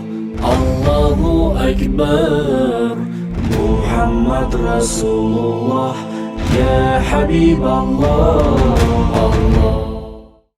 الله أكبر محمد رسول الله يا حبيب الله الله